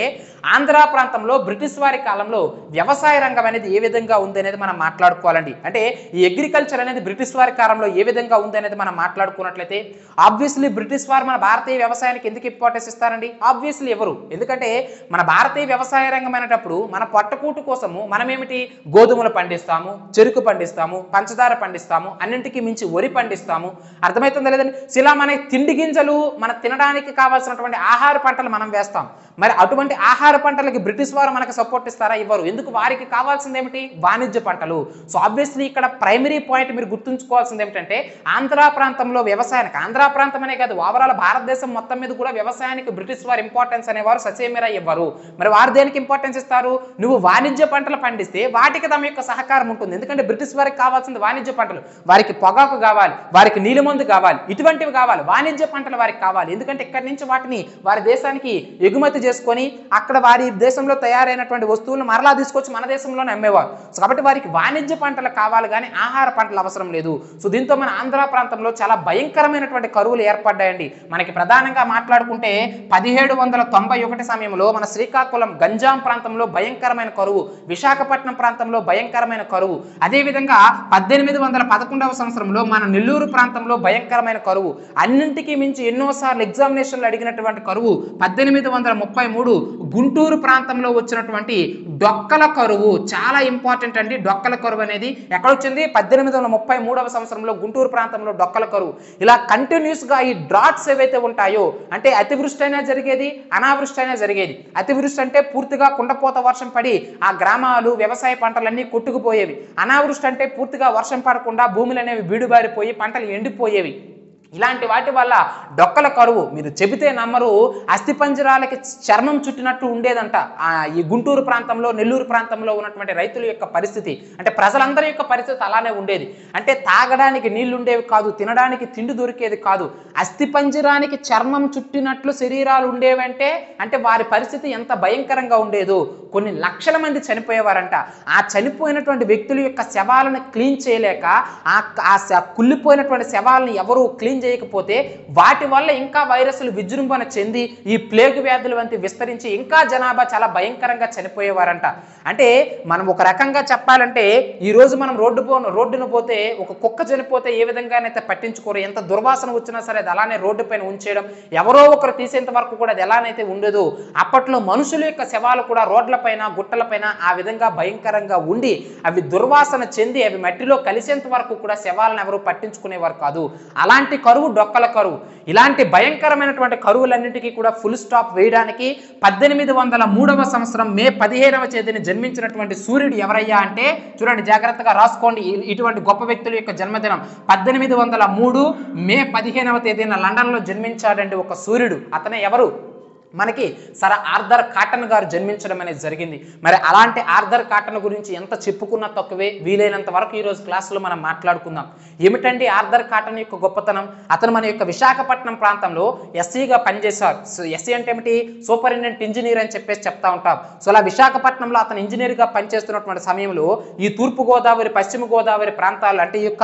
ఆంధ్ర ప్రాంతంలో బ్రిటిష్ వారి కాలంలో వ్యవసాయ రంగం అనేది ఏ విధంగా ఉంది అనేది మనం మాట్లాడుకోవాలండి. అంటే ఈ అగ్రికల్చర్ అనేది బ్రిటిష్ వారి కాలంలో ఏ విధంగా ఉంది అనేది మనం మాట్లాడుకున్నట్లయితే ఆబ్వియస్లీ బ్రిటిష్ వారు మన భారతీయ వ్యవసాయానికి ఎందుకు ఇంపార్టెన్స్ ఇస్తారండి? ఆబ్వియస్లీ ఎవరు, ఎందుకంటే మన భారతీయ వ్యవసాయ రంగం అనేటప్పుడు మన పట్టుకూటు కోసము మనం ఏమిటి గోధుమలు పండిస్తాము, చెరుకు పండిస్తాము, పంచదార పండిస్తాము, అన్నింటికి మించి వరి పండిస్తాము. అర్థమవుతుంది అర్థమవుతుందా లేదండి? సో ఇలా మన తిండి గింజలు మన తినడానికి కావాల్సినటువంటి ఆహార పంటలు మనం వేస్తాం. మరి అటువంటి ఆహార పంటలకి బ్రిటిష్ వారు మనకు సపోర్ట్ ఇస్తారా? ఇవ్వరు. ఎందుకు? వారికి కావాల్సింది ఏమిటి? వాణిజ్య పంటలు. సో ఆబ్వియస్లీ ఇక్కడ ప్రైమరీ పాయింట్ మీరు గుర్తుంచుకోవాల్సింది ఏమిటంటే ఆంధ్ర ప్రాంతంలో వ్యవసాయానికి, ఆంధ్ర ప్రాంతం అనే కాదు ఓవరాల్ భారతదేశం మొత్తం మీద కూడా వ్యవసాయానికి బ్రిటిష్ వారు ఇంపార్టెన్స్ అనేవారు ససేమిరా ఇవ్వరు. మరి వారు దేనికి ఇంపార్టెన్స్ ఇస్తారు? నువ్వు వాణిజ్య పంటలు పండిస్తే వాటికి తమ యొక్క సహకారం ఉంటుంది. ఎందుకంటే బ్రిటిష్ వారికి కావాల్సింది వాణిజ్య పంటలు. వారికి పొగాకు కావాలి, వారికి నీలిమందు కావాలి, ఇటువంటివి కావాలి. వాణిజ్య పంటలు వారికి కావాలి. ఎందుకంటే ఇక్కడి నుంచి వాటిని వారి దేశానికి ఎగుమతి చేసుకొని అక్కడ వారి దేశంలో తయారైనటువంటి వస్తువులను మరలా తీసుకొచ్చి మన దేశంలోనే అమ్మేవారు. సో కాబట్టి వారికి వాణిజ్య పంటలు కావాలి కానీ ఆహార పంటలు అవసరం లేదు. సో దీంతో మన ఆంధ్ర ప్రాంతంలో చాలా భయంకరమైనటువంటి కరువులు ఏర్పడ్డాయండి. మనకి ప్రధానంగా మాట్లాడుకుంటే 1791 సమయంలో మన శ్రీకాకుళం గంజాం ప్రాంతంలో భయంకరమైన కరువు, విశాఖపట్నం ప్రాంతంలో భయంకరమైన కరువు, అదేవిధంగా 1811 సంవత్సరంలో మన నెల్లూరు ప్రాంతంలో భయంకరమైన కరువు, అన్నింటికీ మించి ఎన్నోసార్లు ఎగ్జామినేషన్లు అడిగినటువంటి కరువు 1833 గుంటూరు ప్రాంతంలో వచ్చినటువంటి డొక్కల కరువు. చాలా ఇంపార్టెంట్ అండి. డొక్కల కరువు అనేది ఎక్కడొచ్చింది? 1833 సంవత్సరంలో గుంటూరు ప్రాంతంలో డొక్కల కరువు. ఇలా కంటిన్యూస్ గా ఈ డ్రాట్స్ ఏవైతే ఉంటాయో, అంటే అతివృష్టి అయినా జరిగేది, అనావృష్టి అయినా జరిగేది. అతివృష్టి అంటే పూర్తిగా కుండపోత వర్షం పడి ఆ గ్రామాలు వ్యవసాయ పంటలన్నీ కొట్టుకుపోయేవి. అనావృష్టి అంటే పూర్తిగా వర్షం పడకుండా భూములు అనేవి బీడుబారిపోయి పంటలు ఎండిపోయేవి. ఇలాంటి వాటి వల్ల డొక్కల కరువు, మీరు చెబితే నమ్మరు, అస్థిపంజరాలకి చర్మం చుట్టినట్టు ఉండేదంట ఈ గుంటూరు ప్రాంతంలో నెల్లూరు ప్రాంతంలో ఉన్నటువంటి రైతుల యొక్క పరిస్థితి. అంటే ప్రజలందరి యొక్క పరిస్థితి అలానే ఉండేది. అంటే తాగడానికి నీళ్లు ఉండేవి కాదు, తినడానికి తిండి దొరికేది కాదు, అస్థిపంజరానికి చర్మం చుట్టినట్లు శరీరాలు ఉండేవంటే అంటే వారి పరిస్థితి ఎంత భయంకరంగా ఉండేదో. కొన్ని లక్షల మంది చనిపోయేవారంట. ఆ చనిపోయినటువంటి వ్యక్తుల యొక్క శవాలను క్లీన్ చేయలేక ఆ కుళ్ళిపోయినటువంటి శవాలను ఎవరు క్లీన్ చేయకపోతే వాటి వల్ల ఇంకా వైరస్లు విజృంభణ చెంది ఈ ప్లేగు వ్యాధులు వంటి విస్తరించి ఇంకా జనాభా చాలా భయంకరంగా చనిపోయేవారంట. అంటే మనం ఒక రకంగా చెప్పాలంటే ఈరోజు మనం రోడ్డును పోతే ఒక కుక్క చనిపోతే ఏ విధంగానైతే పట్టించుకోరు, ఎంత దుర్వాసన వచ్చినా సరే అది అలానే రోడ్డు పైన ఉంచేయడం, ఎవరో ఒకరు తీసేంత వరకు కూడా అది ఎలానైతే ఉండేదో అప్పట్లో మనుషుల యొక్క శవాలు కూడా రోడ్లపైన గుట్టలపైన ఆ విధంగా భయంకరంగా ఉండి అవి దుర్వాసన చెంది అవి మట్టిలో కలిసేంత వరకు కూడా శవాలను ఎవరు పట్టించుకునేవారు కాదు. అలాంటి కరువు డొక్కల కరువు. ఇలాంటి భయంకరమైనటువంటి కరువులన్నింటికీ కూడా ఫుల్ స్టాప్ వేయడానికి 1803 సంవత్సరం మే 15వ తేదీని జన్మించినటువంటి సూర్యుడు ఎవరయ్యా అంటే చూడండి, జాగ్రత్తగా రాసుకోండి ఇటువంటి గొప్ప వ్యక్తుల యొక్క జన్మదినం. 1803 మే 15వ తేదీన లండన్లో జన్మించాడండి ఒక సూర్యుడు. అతనే ఎవరు? మనకి సర్ ఆర్థర్ కాటన్ గారు జన్మించడం అనేది జరిగింది. మరి అలాంటి ఆర్థర్ కాటన్ గురించి ఎంత చెప్పుకున్నా తక్కువే. వీలైనంత వరకు ఈరోజు క్లాసులో మనం మాట్లాడుకుందాం. ఏమిటండి ఆర్థర్ కాటన్ యొక్క గొప్పతనం? అతను మన యొక్క విశాఖపట్నం ప్రాంతంలో ఎస్సీగా పనిచేశారు. సో ఎస్సీ అంటే ఏమిటి? సూపరింటెండెంట్ ఇంజనీర్ అని చెప్పేసి చెప్తా ఉంటాం. సో అలా విశాఖపట్నంలో అతను ఇంజనీర్గా పనిచేస్తున్నటువంటి సమయంలో ఈ తూర్పు గోదావరి పశ్చిమ గోదావరి ప్రాంతాలు అంటే ఈ యొక్క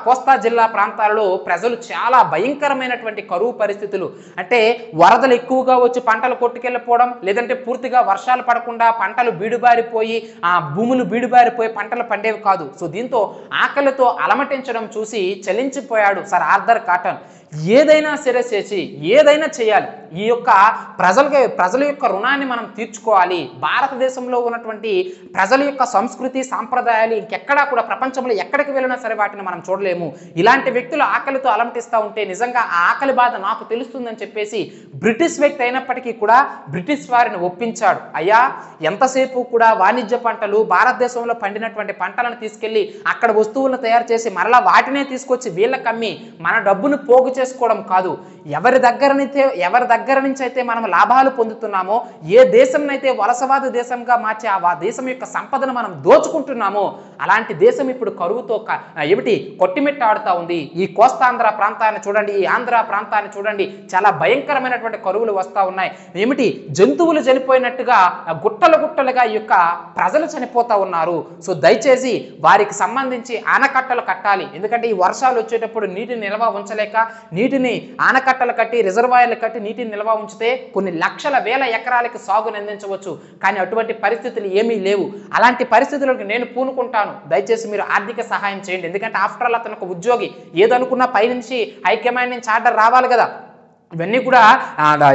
కోస్తా జిల్లా ప్రాంతాల్లో ప్రజలు చాలా భయంకరమైనటువంటి కరువు పరిస్థితులు, అంటే వరదలు ఎక్కువ వచ్చి పంటలు కొట్టుకెళ్ళిపోవడం, లేదంటే పూర్తిగా వర్షాలు పడకుండా పంటలు బీడుబారిపోయి ఆ భూములు బీడుబారిపోయి పంటలు పండేవి కాదు. సో దీంతో ఆకలితో అలమటించడం చూసి చలించిపోయాడు సర్ ఆర్థర్ కాటన్. ఏదైనా సరే చేసి ఏదైనా చేయాలి, ఈ యొక్క ప్రజల యొక్క రుణాన్ని మనం తీర్చుకోవాలి. భారతదేశంలో ఉన్నటువంటి ప్రజల యొక్క సంస్కృతి సాంప్రదాయాలు ఇంకెక్కడా కూడా ప్రపంచంలో ఎక్కడికి వెళ్ళినా సరే వాటిని మనం చూడలేము. ఇలాంటి వ్యక్తులు ఆకలితో అలమటిస్తూ ఉంటే నిజంగా ఆ ఆకలి బాధ నాకు తెలుస్తుందని చెప్పేసి బ్రిటిష్ వ్యక్తి అయినప్పటికీ కూడా బ్రిటిష్ వారిని ఒప్పించాడు. అయ్యా, ఎంతసేపు కూడా వాణిజ్య పంటలు భారతదేశంలో పండినటువంటి పంటలను తీసుకెళ్లి అక్కడ వస్తువులను తయారు చేసి మరలా వాటినే తీసుకొచ్చి వీళ్ళకి అమ్మి మన డబ్బును పోగు చేసుకోవడం కాదు. ఎవరి దగ్గర నుంచి అయితే మనం లాభాలు పొందుతున్నామో, ఏ దేశం అయితే వలసవాద దేశంగా మార్చి ఆ దేశం యొక్క సంపదను మనం దోచుకుంటున్నామో అలాంటి దేశం ఇప్పుడు కరువుతో ఏమిటి కొట్టిమిట్టాడుతూ ఉంది. ఈ కోస్తాంధ్ర ప్రాంతాన్ని చూడండి, ఈ ఆంధ్ర ప్రాంతాన్ని చూడండి, చాలా భయంకరమైనటువంటి కరువులు వస్తూ ఉన్నాయి. ఏమిటి? జంతువులు చనిపోయినట్టుగా గుట్టలుగా ఈ యొక్క ప్రజలు చనిపోతూ ఉన్నారు. సో దయచేసి వారికి సంబంధించి ఆనకట్టలు కట్టాలి. ఎందుకంటే ఈ వర్షాలు వచ్చేటప్పుడు నీటిని నిల్వ ఉంచలేక నీటిని ఆనకట్టలు కట్టి రిజర్వాయర్లు కట్టి నీటిని నిల్వ ఉంచితే కొన్ని లక్షల వేల ఎకరాలకి సాగుని అందించవచ్చు. కానీ అటువంటి పరిస్థితులు ఏమీ లేవు. అలాంటి పరిస్థితులకు నేను పూనుకుంటాను. దయచేసి మీరు ఆర్థిక సహాయం చేయండి. ఎందుకంటే ఆఫ్టర్ ఆల్ అతను ఒక ఉద్యోగి, ఏదనుకున్నా పైనుంచి హైకమాండ్ నుంచి ఆర్డర్ రావాలి కదా. ఇవన్నీ కూడా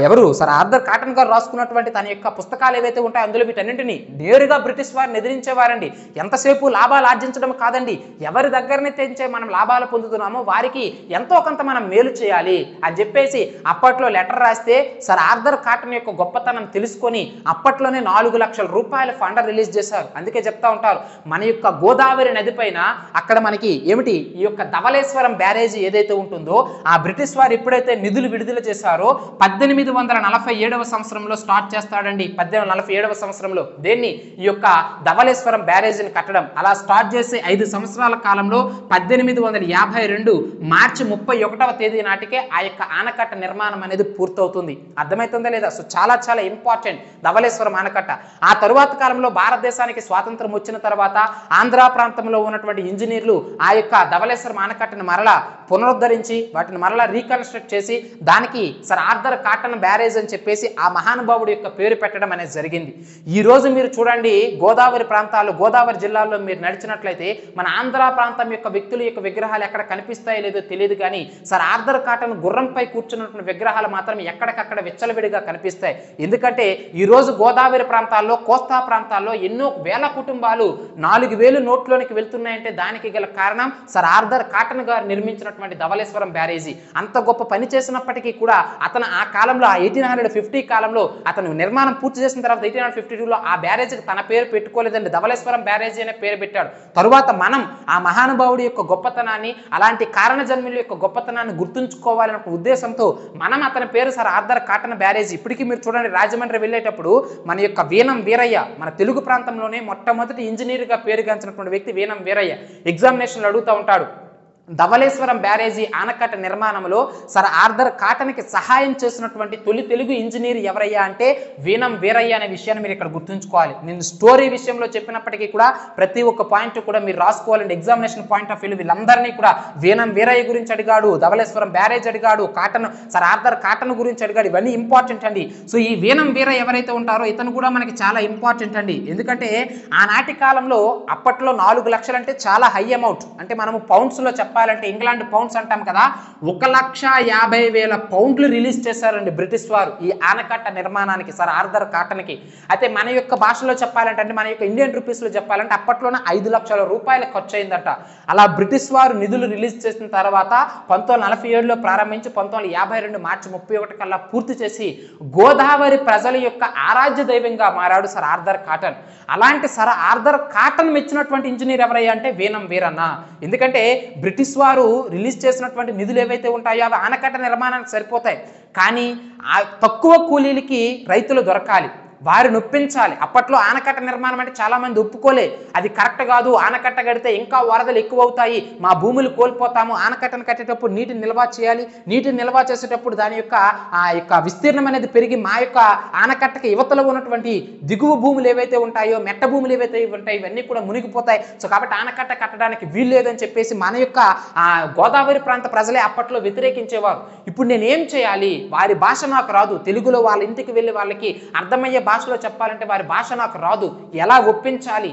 ఎవరు సర్ ఆర్థర్ కాటన్ గారు రాసుకున్నటువంటి తన యొక్క పుస్తకాలు ఏవైతే ఉంటాయో అందులో వీటన్నింటినీ నేరుగా బ్రిటిష్ వారిని ఎదిరించేవారండి. ఎంతసేపు లాభాలు ఆర్జించడం కాదండి, ఎవరి దగ్గరనే తెంచే మనం లాభాలు పొందుతున్నామో వారికి ఎంతో కొంత మనం మేలు చేయాలి అని చెప్పేసి అప్పట్లో లెటర్ రాస్తే సర్ ఆర్థర్ కాటన్ యొక్క గొప్పతనం తెలుసుకొని అప్పట్లోనే 4 లక్షల రూపాయల ఫండ్ రిలీజ్ చేశారు. అందుకే చెప్తా ఉంటారు మన యొక్క గోదావరి నది పైన అక్కడ మనకి ఏమిటి ఈ యొక్క ధవళేశ్వరం బ్యారేజీ ఏదైతే ఉంటుందో ఆ బ్రిటిష్ వారు ఎప్పుడైతే నిధులు విడుదల చేశారో 1847వ సంవత్సరంలో స్టార్ట్ చేస్తాడండి. 1847వ సంవత్సరంలో దేన్ని ఈ యొక్క ధవళేశ్వరం బ్యారేజీని కట్టడం. అలా స్టార్ట్ చేసి 5 సంవత్సరాల కాలంలో 1852 మార్చి 31వ తేదీ నాటికే ఆ యొక్క ఆనకట్ట నిర్మాణం అనేది పూర్తవుతుంది. అర్థమవుతుందా లేదా? సో చాలా చాలా ఇంపార్టెంట్ ధవళేశ్వరం ఆనకట్ట. ఆ తరువాత కాలంలో భారతదేశానికి స్వాతంత్రం వచ్చిన తర్వాత ఆంధ్ర ప్రాంతంలో ఉన్నటువంటి ఇంజనీర్లు ఆ యొక్క ధవళేశ్వరం ఆనకట్టను మరలా పునరుద్ధరించి వాటిని మరలా రీకన్స్ట్రక్ట్ చేసి దానికి సర్ ఆర్థర్ కాటన్ బ్యారేజ్ అని చెప్పేసి ఆ మహానుభావుడి యొక్క పేరు పెట్టడం అనేది జరిగింది. ఈ రోజు మీరు చూడండి గోదావరి ప్రాంతాల్లో గోదావరి జిల్లాల్లో మీరు నడిచినట్లయితే మన ఆంధ్ర ప్రాంతం యొక్క వ్యక్తుల యొక్క విగ్రహాలు ఎక్కడ కనిపిస్తాయో లేదో తెలియదు కానీ సర్ ఆర్థర్ కాటన్ గుర్రంపై కూర్చున్నటువంటి విగ్రహాలు మాత్రం ఎక్కడికక్కడ విచ్చలవిడిగా కనిపిస్తాయి. ఎందుకంటే ఈ రోజు గోదావరి ప్రాంతాల్లో కోస్తా ప్రాంతాల్లో ఎన్నో వేల కుటుంబాలు 4000 నోట్లోనికి వెళ్తున్నాయంటే దానికి గల కారణం సర్ ఆర్థర్ కాటన్ గారు నిర్మించినటువంటి ధవళేశ్వరం బ్యారేజీ. అంత గొప్ప పని చేసినప్పటికీ కూడా అతను ఆ కాలంలో 1850 కాలంలో అతను నిర్మాణం పూర్తి చేసిన తర్వాత 1852లో ఆ బ్యారేజీకి తన పేరు పెట్టుకోలేదండి, ధవళేశ్వరం బ్యారేజీ అనే పేరు పెట్టాడు. తరువాత మనం ఆ మహానుభావుడి యొక్క గొప్పతనాన్ని అలాంటి కారణ జన్ముల యొక్క గొప్పతనాన్ని గుర్తుంచుకోవాలనే ఉద్దేశంతో మనం అతని పేరు సర్ ఆర్థర్ కాటన్ బ్యారేజీ. ఇప్పటికీ మీరు చూడండి రాజమండ్రి వెళ్ళేటప్పుడు మన యొక్క వీణం వీరయ్య మన తెలుగు ప్రాంతంలోనే మొట్టమొదటి ఇంజనీర్గా పేరుగాంచినటువంటి వ్యక్తి వీణం వీరయ్య ఎగ్జామినేషన్లు అడుగుతూ ఉంటాడు. ధవళేశ్వరం బ్యారేజీ ఆనకట్ట నిర్మాణంలో సర్ ఆర్థర్ కాటన్కి సహాయం చేసినటువంటి తొలి తెలుగు ఇంజనీర్ ఎవరయ్యా అంటే వీణం వీరయ్య అనే విషయాన్ని మీరు ఇక్కడ గుర్తుంచుకోవాలి. నేను స్టోరీ విషయంలో చెప్పినప్పటికీ కూడా ప్రతి ఒక్క పాయింట్ కూడా మీరు రాసుకోవాలండి. ఎగ్జామినేషన్ పాయింట్ ఆఫ్ వ్యూ వీళ్ళందరినీ కూడా వీణం వీరయ్య గురించి అడిగాడు, ధవళేశ్వరం బ్యారేజ్ అడిగాడు, కాటన్ సర్ ఆర్థర్ కాటన్ గురించి అడిగాడు. ఇవన్నీ ఇంపార్టెంట్ అండి. సో ఈ వీణం వీరయ్య ఎవరైతే ఉంటారో ఇతను కూడా మనకి చాలా ఇంపార్టెంట్ అండి. ఎందుకంటే ఆనాటి కాలంలో అప్పట్లో 4 లక్షలు అంటే చాలా హై అమౌంట్. అంటే మనము పౌండ్స్లో చెప్పాలంటే ఇంగ్లాండ్ పౌండ్స్ అంటాం కదా, 1,50,000 పౌండ్లు రిలీజ్ చేశారండి బ్రిటిష్ వారు ఈ ఆనకట్ట నిర్మాణానికి సర్ ఆర్థర్ కాటన్కి. అయితే మన యొక్క భాషలో చెప్పాలంటే అంటే మన యొక్క ఇండియన్ రూపీస్లో చెప్పాలంటే అప్పట్లోనే 5 లక్షల రూపాయలు ఖర్చు అయిందట. అలా బ్రిటిష్ వారు నిధులు రిలీజ్ చేసిన తర్వాత 1947లో ప్రారంభించి 1952 మార్చి 31 కల్లా పూర్తి చేసి గోదావరి ప్రజల యొక్క ఆరాధ్య దైవంగా మారాడు సర్ ఆర్థర్ కాటన్. అలాంటి సర్ ఆర్థర్ కాటన్ మెచ్చినటువంటి ఇంజనీర్ ఎవరయ్యా అంటే వీణం వీరన్న. ఎందుకంటే బ్రిటిష్ వారు రిలీజ్ చేసినటువంటి నిధులు ఏవైతే ఉంటాయో అవి ఆనకట్ట నిర్మాణానికి సరిపోతాయి, కానీ తక్కువ కూలీలకి రైతులు దొరకాలి, వారిని నొప్పించాలి. అప్పట్లో ఆనకట్ట నిర్మాణం అంటే చాలా మంది ఒప్పుకోలే, అది కరెక్ట్ కాదు, ఆనకట్ట కడితే ఇంకా వరదలు ఎక్కువ అవుతాయి, మా భూములు కోల్పోతాము, ఆనకట్టను కట్టేటప్పుడు నీటిని నిల్వ చేయాలి, నీటిని నిల్వ చేసేటప్పుడు దాని యొక్క విస్తీర్ణం అనేది పెరిగి మా యొక్క ఆనకట్టకి యువతలో ఉన్నటువంటి దిగువ భూములు ఏవైతే ఉంటాయో మెట్ట భూములు ఏవైతే ఉంటాయి ఇవన్నీ కూడా మునిగిపోతాయి. సో కాబట్టి ఆనకట్ట కట్టడానికి వీలు లేదని చెప్పేసి మన యొక్క గోదావరి ప్రాంత ప్రజలే అప్పట్లో వ్యతిరేకించేవారు. ఇప్పుడు నేను ఏం చేయాలి, వారి భాష నాకు రాదు, తెలుగులో వాళ్ళ ఇంటికి వెళ్ళి వాళ్ళకి అర్థమయ్యే భాషలో చెప్పాలంటే వారి భాష నాకు రాదు, ఎలా ఒప్పించాలి,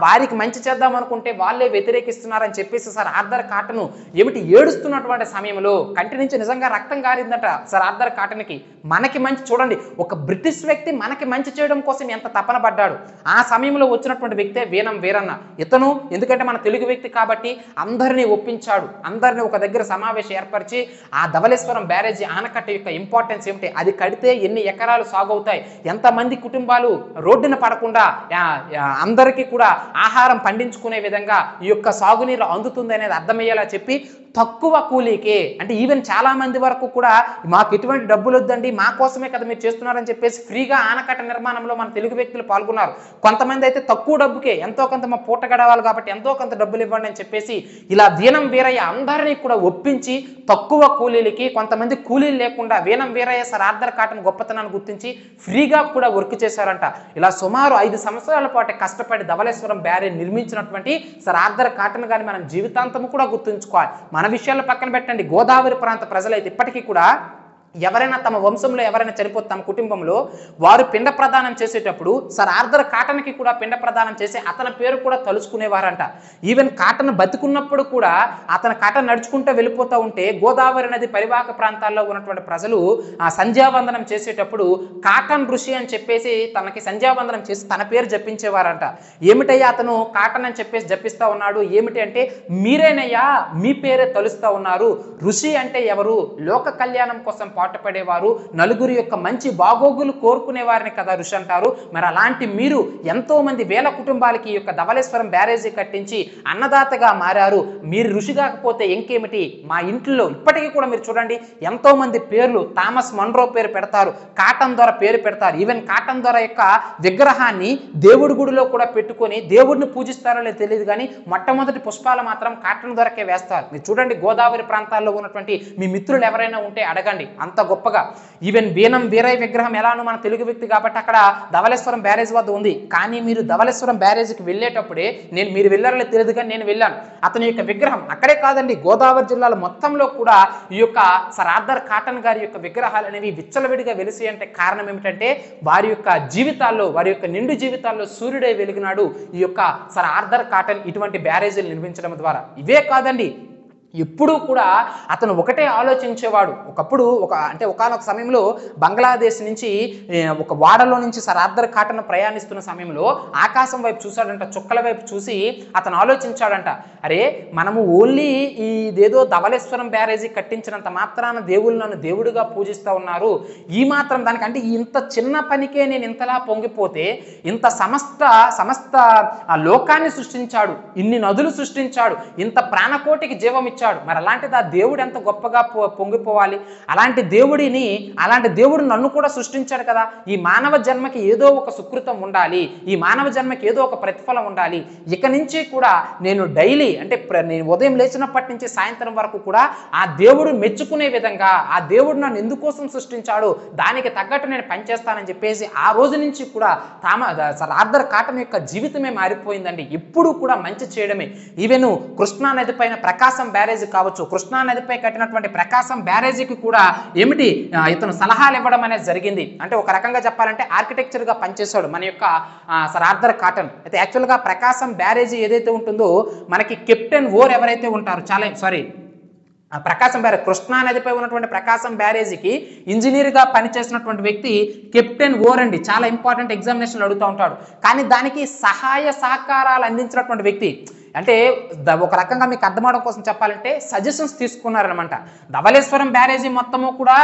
వారికి మంచి చేద్దాం అనుకుంటే వాళ్ళే వ్యతిరేకిస్తున్నారని చెప్పేసి సర్ ఆర్థర్ కాటన్ ఏమిటి ఏడుస్తున్నటువంటి సమయంలో కంటి నుంచి నిజంగా రక్తం గారిందట సర్ ఆర్థర్ కాటన్కి. మనకి మంచి చూడండి, ఒక బ్రిటిష్ వ్యక్తి మనకి మంచి చేయడం కోసం ఎంత తపన పడ్డాడు. ఆ సమయంలో వచ్చినటువంటి వ్యక్తే వీణం వీరన్న. ఇతను ఎందుకంటే మన తెలుగు వ్యక్తి కాబట్టి అందరినీ ఒప్పించాడు, అందరినీ ఒక దగ్గర సమావేశం ఏర్పరిచి ఆ ధవళేశ్వరం బ్యారేజీ ఆనకట్ట యొక్క ఇంపార్టెన్స్ ఏమిటి, అది కడితే ఎన్ని ఎకరాలు సాగు అవుతాయి, ఎంతమంది కుటుంబాలు రోడ్డున పడకుండా అందరికీ కూడా ఆహారం పండించుకునే విధంగా ఈ యొక్క సాగునీరు అందుతుంది అనేది అర్థమయ్యేలా చెప్పి తక్కువ కూలీకే, అంటే ఈవెన్ చాలా మంది వరకు కూడా మాకు ఎటువంటి డబ్బులు వద్దండి, మా కోసమే కదా మీరు చేస్తున్నారని చెప్పేసి ఫ్రీగా ఆనకట్ట నిర్మాణంలో మన తెలుగు వ్యక్తులు పాల్గొన్నారు. కొంతమంది అయితే తక్కువ డబ్బుకే ఎంతో కొంత మా పూట గడవాలి కాబట్టి ఎంతో కొంత డబ్బులు ఇవ్వండి అని చెప్పేసి ఇలా వీణం వీరయ్య అందరినీ కూడా ఒప్పించి తక్కువ కూలీలకి, కొంతమంది కూలీలు లేకుండా Veenam Veeraiah sir Arthur Cotton గొప్పతనాన్ని గుర్తించి ఫ్రీగా కూడా వర్క్ చేశారంట. ఇలా సుమారు 5 సంవత్సరాల పాటు కష్టపడి ధవళేశ్వరం బ్యారేజ్ నిర్మించినటువంటి సర్ ఆర్థర్ కాటన్ గారిని మనం జీవితాంతము కూడా గుర్తుంచుకోవాలి. మన విషయాలు పక్కన పెట్టండి, గోదావరి ప్రాంత ప్రజలైతే ఇప్పటికీ కూడా ఎవరైనా తమ వంశంలో ఎవరైనా చనిపోతే తమ కుటుంబంలో వారు పిండ ప్రదానం చేసేటప్పుడు సర్ ఆర్థర్ కాటన్కి కూడా పిండ ప్రదానం చేసి అతని పేరు కూడా తలుచుకునేవారంట. ఈవెన్ కాటన్ బతికున్నప్పుడు కూడా అతను కాటన్ నడుచుకుంటూ వెళ్ళిపోతూ ఉంటే గోదావరి నది పరివాహక ప్రాంతాల్లో ఉన్నటువంటి ప్రజలు ఆ సంధ్యావందనం చేసేటప్పుడు కాటన్ ఋషి అని చెప్పేసి తనకి సంధ్యావందనం చేసి తన పేరు జపించేవారంట. ఏమిటయ్యా అతను కాటన్ అని చెప్పేసి జపిస్తూ ఉన్నాడు, ఏమిటి అంటే మీరేనయ్యా మీ పేరే తలుస్తూ ఉన్నారు. ఋషి అంటే ఎవరు? లోక కళ్యాణం కోసం పాటుపడేవారు, నలుగురి యొక్క మంచి బాగోగులు కోరుకునేవారిని కదా ఋషి అంటారు. మరి అలాంటి మీరు ఎంతో మంది వేల కుటుంబాలకి ఈ యొక్క ధవళేశ్వరం బ్యారేజీ కట్టించి అన్నదాతగా మారారు. మీరు ఋషి కాకపోతే ఇంకేమిటి? మా ఇంట్లో ఇప్పటికీ కూడా మీరు చూడండి ఎంతో మంది పేర్లు థామస్ మన్రో పేరు పెడతారు, కాటన్ ద్వారా పేరు పెడతారు. ఈవెన్ కాటన్ ద్వారా యొక్క విగ్రహాన్ని దేవుడి గుడిలో కూడా పెట్టుకొని దేవుడిని పూజిస్తారో లేదో తెలియదు కానీ మొట్టమొదటి పుష్పాలు మాత్రం కాటన్ ద్వారాకే వేస్తారు. మీరు చూడండి గోదావరి ప్రాంతాల్లో ఉన్నటువంటి మీ మిత్రులు ఎవరైనా ఉంటే అడగండి, అంత గొప్పగా. ఈవెన్ వీణం వీరయ్య విగ్రహం ఎలానో మన తెలుగు వ్యక్తి కాబట్టి అక్కడ ధవళేశ్వరం బ్యారేజ్ వద్ద ఉంది. కానీ మీరు ధవళేశ్వరం బ్యారేజ్కి వెళ్ళేటప్పుడే మీరు వెళ్ళారో తెలియదు కానీ నేను వెళ్ళాను. అతని యొక్క విగ్రహం అక్కడే కాదండి, గోదావరి జిల్లాలో మొత్తంలో కూడా ఈ యొక్క సర్ ఆర్థర్ కాటన్ గారి యొక్క విగ్రహాలు అనేవి విచ్చలవిడిగా వెలిసి అంటే కారణం ఏమిటంటే వారి యొక్క జీవితాల్లో, వారి యొక్క నిండు జీవితాల్లో సూర్యుడై వెలిగినాడు ఈ యొక్క సర్ ఆర్థర్ కాటన్ ఇటువంటి బ్యారేజీలు నిర్మించడం ద్వారా. ఇవే కాదండి, ఎప్పుడూ కూడా అతను ఒకటే ఆలోచించేవాడు. ఒకప్పుడు ఒకానొక సమయంలో బంగ్లాదేశ్ నుంచి ఒక వాడలో నుంచి సర్ ఆర్థర్ కాటన్ ప్రయాణిస్తున్న సమయంలో ఆకాశం వైపు చూశాడంట, చుక్కల వైపు చూసి అతను ఆలోచించాడంట, అరే మనము ఓన్లీ ఇదేదో ధవళేశ్వరం బ్యారేజీ కట్టించినంత మాత్రాన దేవుళ్ళు నన్ను దేవుడిగా పూజిస్తూ ఉన్నారు, ఈ మాత్రం దానికి అంటే ఇంత చిన్న పనికే నేను ఇంతలా పొంగిపోతే ఇంత సమస్త లోకాన్ని సృష్టించాడు, ఇన్ని నదులు సృష్టించాడు, ఇంత ప్రాణకోటికి జీవం ఇచ్చాడు. మరి అలాంటిది ఆ దేవుడు ఎంత గొప్పగా పొంగిపోవాలి. అలాంటి దేవుడు నన్ను కూడా సృష్టించాడు కదా. ఈ మానవ జన్మకి ఏదో ఒక సుకృతం ఉండాలి, ఈ మానవ జన్మకి ఏదో ఒక ప్రతిఫలం ఉండాలి. ఇక నుంచి కూడా నేను డైలీ అంటే నేను ఉదయం లేచినప్పటి నుంచి సాయంత్రం వరకు కూడా ఆ దేవుడు మెచ్చుకునే విధంగా ఆ దేవుడు నన్ను ఎందుకోసం సృష్టించాడు దానికి తగ్గట్టు నేను పనిచేస్తానని చెప్పేసి ఆ రోజు నుంచి కూడా సర్ ఆర్థర్ కాటన్ యొక్క జీవితమే మారిపోయిందండి. ఎప్పుడు కూడా మంచి చేయడమే. ఈవెన్ కృష్ణా నది పైన ప్రకాశం బ్యారేజ్ కావచ్చు, కృష్ణా నదిపై కట్టినటువంటి ప్రకాశం బ్యారేజీకి కూడా ఏమిటి ఇతను సలహాలు ఇవ్వడం అనేది జరిగింది. అంటే ఒక రకంగా చెప్పాలంటే ఆర్కిటెక్చర్ గా పనిచేశాడు మన యొక్క సర్ ఆర్థర్ కాటన్. అయితే యాక్చువల్గా ప్రకాశం బ్యారేజీ ఏదైతే ఉంటుందో మనకి కెప్టెన్ ఓర్ ఎవరైతే ఉంటారో ప్రకాశం బ్యారేజ్ కృష్ణా నదిపై ఉన్నటువంటి ప్రకాశం బ్యారేజీకి ఇంజనీర్గా పనిచేసినటువంటి వ్యక్తి కెప్టెన్ ఓర్ అండి. చాలా ఇంపార్టెంట్ ఎగ్జామినేషన్ అడుగుతూ ఉంటాడు. కానీ దానికి సహాయ సహకారాలు అందించినటువంటి వ్యక్తి అంటే ఒక రకంగా మీకు అర్థమవడం కోసం చెప్పాలంటే సజెషన్స్ తీసుకున్నారనమాట. ధవళేశ్వరం బ్యారేజీ మొత్తము కూడా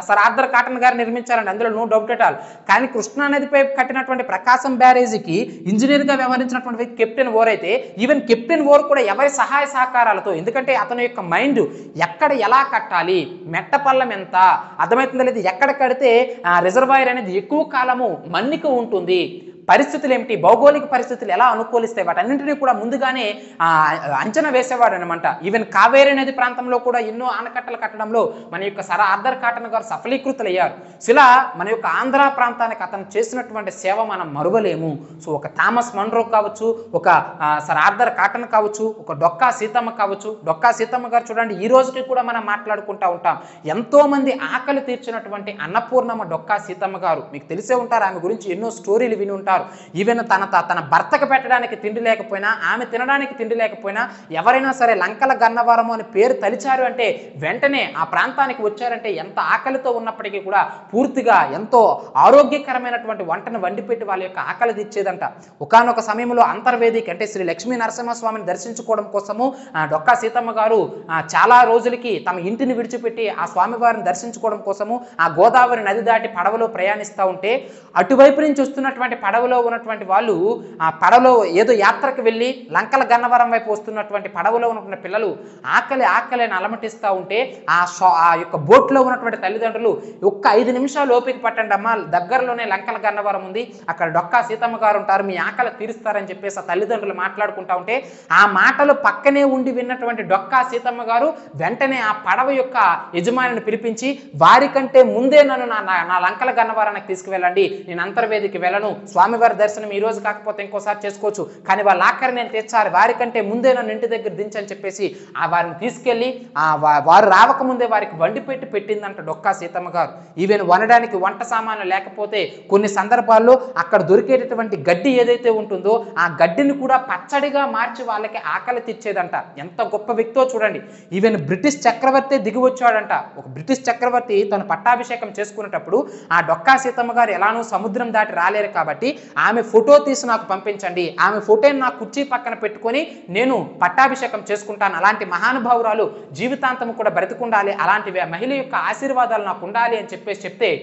సర్ ఆర్థర్ కాటన్ గారు నిర్మించారండి, అందులో నో డౌట్ ఎట్ ఆల్. కానీ కృష్ణా నదిపై కట్టినటువంటి ప్రకాశం బ్యారేజీకి ఇంజనీర్గా వ్యవహరించినటువంటి వ్యక్తి కెప్టెన్ ఓర్ అయితే ఈవెన్ కెప్టెన్ ఓర్ కూడా ఎవరి సహాయ సహకారాలతో, ఎందుకంటే అతని యొక్క మైండ్ ఎక్కడ ఎలా కట్టాలి, మెట్టపల్లం ఎంత అర్థమవుతుందో లేదు, ఎక్కడ కడితే రిజర్వాయర్ అనేది ఎక్కువ కాలము మన్నిక ఉంటుంది, పరిస్థితులు ఏమిటి, భౌగోళిక పరిస్థితులు ఎలా అనుకూలిస్తాయి, వాటన్నింటినీ కూడా ముందుగానే అంచనా వేసేవాడు అనమాట. ఈవెన్ కావేరీ నది ప్రాంతంలో కూడా ఎన్నో ఆనకట్టలు కట్టడంలో మన యొక్క సర్ ఆర్థర్ కాటన్ గారు సఫలీకృతులయ్యారు. ఇలా మన యొక్క ఆంధ్ర ప్రాంతానికి అతను చేసినటువంటి సేవ మనం మరువలేము. సో ఒక థామస్ మన్రో కావచ్చు, ఒక సర్ ఆర్థర్ కాటన్ కావచ్చు, ఒక డొక్కా సీతమ్మ కావచ్చు. డొక్కా సీతమ్మ గారు చూడండి ఈ రోజుకి కూడా మనం మాట్లాడుకుంటూ ఉంటాం. ఎంతో మంది ఆకలి తీర్చినటువంటి అన్నపూర్ణమ్మ డొక్కా సీతమ్మ గారు, మీకు తెలిసే ఉంటారు, ఆమె గురించి ఎన్నో స్టోరీలు విని ఉంటారు. ఈవెన్ తన భర్తకు పెట్టడానికి తిండి లేకపోయినా, ఆమె తినడానికి తిండి లేకపోయినా ఎవరైనా సరే లంకల గన్నవరము అని పేరు తలిచారు అంటే వెంటనే ఆ ప్రాంతానికి వచ్చారంటే ఎంత ఆకలితో ఉన్నప్పటికీ కూడా పూర్తిగా ఎంతో ఆరోగ్యకరమైనటువంటి వంటను వండిపెట్టి వాళ్ళ యొక్క ఆకలి తీర్చేదంట. ఒకానొక సమయంలో అంతర్వేదికి అంటే శ్రీ లక్ష్మీ నరసింహస్వామిని దర్శించుకోవడం కోసము డొక్కా సీతమ్మ గారు చాలా రోజులకి తమ ఇంటిని విడిచిపెట్టి ఆ స్వామివారిని దర్శించుకోవడం కోసము ఆ గోదావరి నది దాటి పడవలో ప్రయాణిస్తూ ఉంటే అటువైపు నుంచి వస్తున్నటువంటి పడవలో ఉన్నటువంటి వాళ్ళు ఆ పడవలో ఏదో యాత్రకు వెళ్ళి లంకల గన్నవరం వైపు వస్తున్నటువంటి పడవలో ఉన్నటువంటి పిల్లలు ఆకలి అని అలమటిస్తూ ఉంటే ఆ యొక్క బోట్లో ఉన్నటువంటి తల్లిదండ్రులు ఒక్క 5 నిమిషాలు ఓపిక పట్టండి అమ్మ, దగ్గరలోనే లంకల గన్నవరం ఉంది, అక్కడ డొక్కా సీతమ్మ గారు ఉంటారు, మీ ఆకలి తీరుస్తారని చెప్పేసి ఆ తల్లిదండ్రులు మాట్లాడుకుంటా ఉంటే ఆ మాటలు పక్కనే ఉండి విన్నటువంటి డొక్కా సీతమ్మ గారు వెంటనే ఆ పడవ యొక్క యజమానిని పిలిపించి వారికంటే ముందే నన్ను నా లంకల గన్నవరానికి తీసుకువెళ్ళండి, నేను అంతర్వేదికి వెళ్ళను, స్వామి స్వామివారి దర్శనం ఈ రోజు కాకపోతే ఇంకోసారి చేసుకోవచ్చు, కానీ వాళ్ళ ఆఖరి నేను తెచ్చారు, వారికంటే ముందే నన్ను ఇంటి దగ్గర దించని చెప్పేసి ఆ వారిని తీసుకెళ్ళి వారు రావకముందే వారికి వండి పెట్టిందంట డొక్కా సీతమ్మ గారు. ఈవెన్ వనడానికి వంట సామాన్లు లేకపోతే కొన్ని సందర్భాల్లో అక్కడ దొరికేటటువంటి గడ్డి ఏదైతే ఉంటుందో ఆ గడ్డిని కూడా పచ్చడిగా మార్చి వాళ్ళకి ఆకలి తెచ్చేదంట. ఎంత గొప్ప వ్యక్తో చూడండి. ఈవెన్ బ్రిటిష్ చక్రవర్తి దిగి వచ్చాడంట. ఒక బ్రిటిష్ చక్రవర్తి తను పట్టాభిషేకం చేసుకునేటప్పుడు ఆ డొక్కా సీతమ్మ గారు ఎలానో సముద్రం దాటి రాలేరు కాబట్టి ఆమె ఫోటో తీసి నాకు పంపించండి, ఆమె ఫోటోని నా కుర్చీ పక్కన పెట్టుకొని నేను పట్టాభిషేకం చేసుకుంటాను, అలాంటి మహానుభావురాలు జీవితాంతం కూడా బ్రతికుండాలి, అలాంటి మహిళ యొక్క ఆశీర్వాదాలు నాకు ఉండాలి అని చెప్తే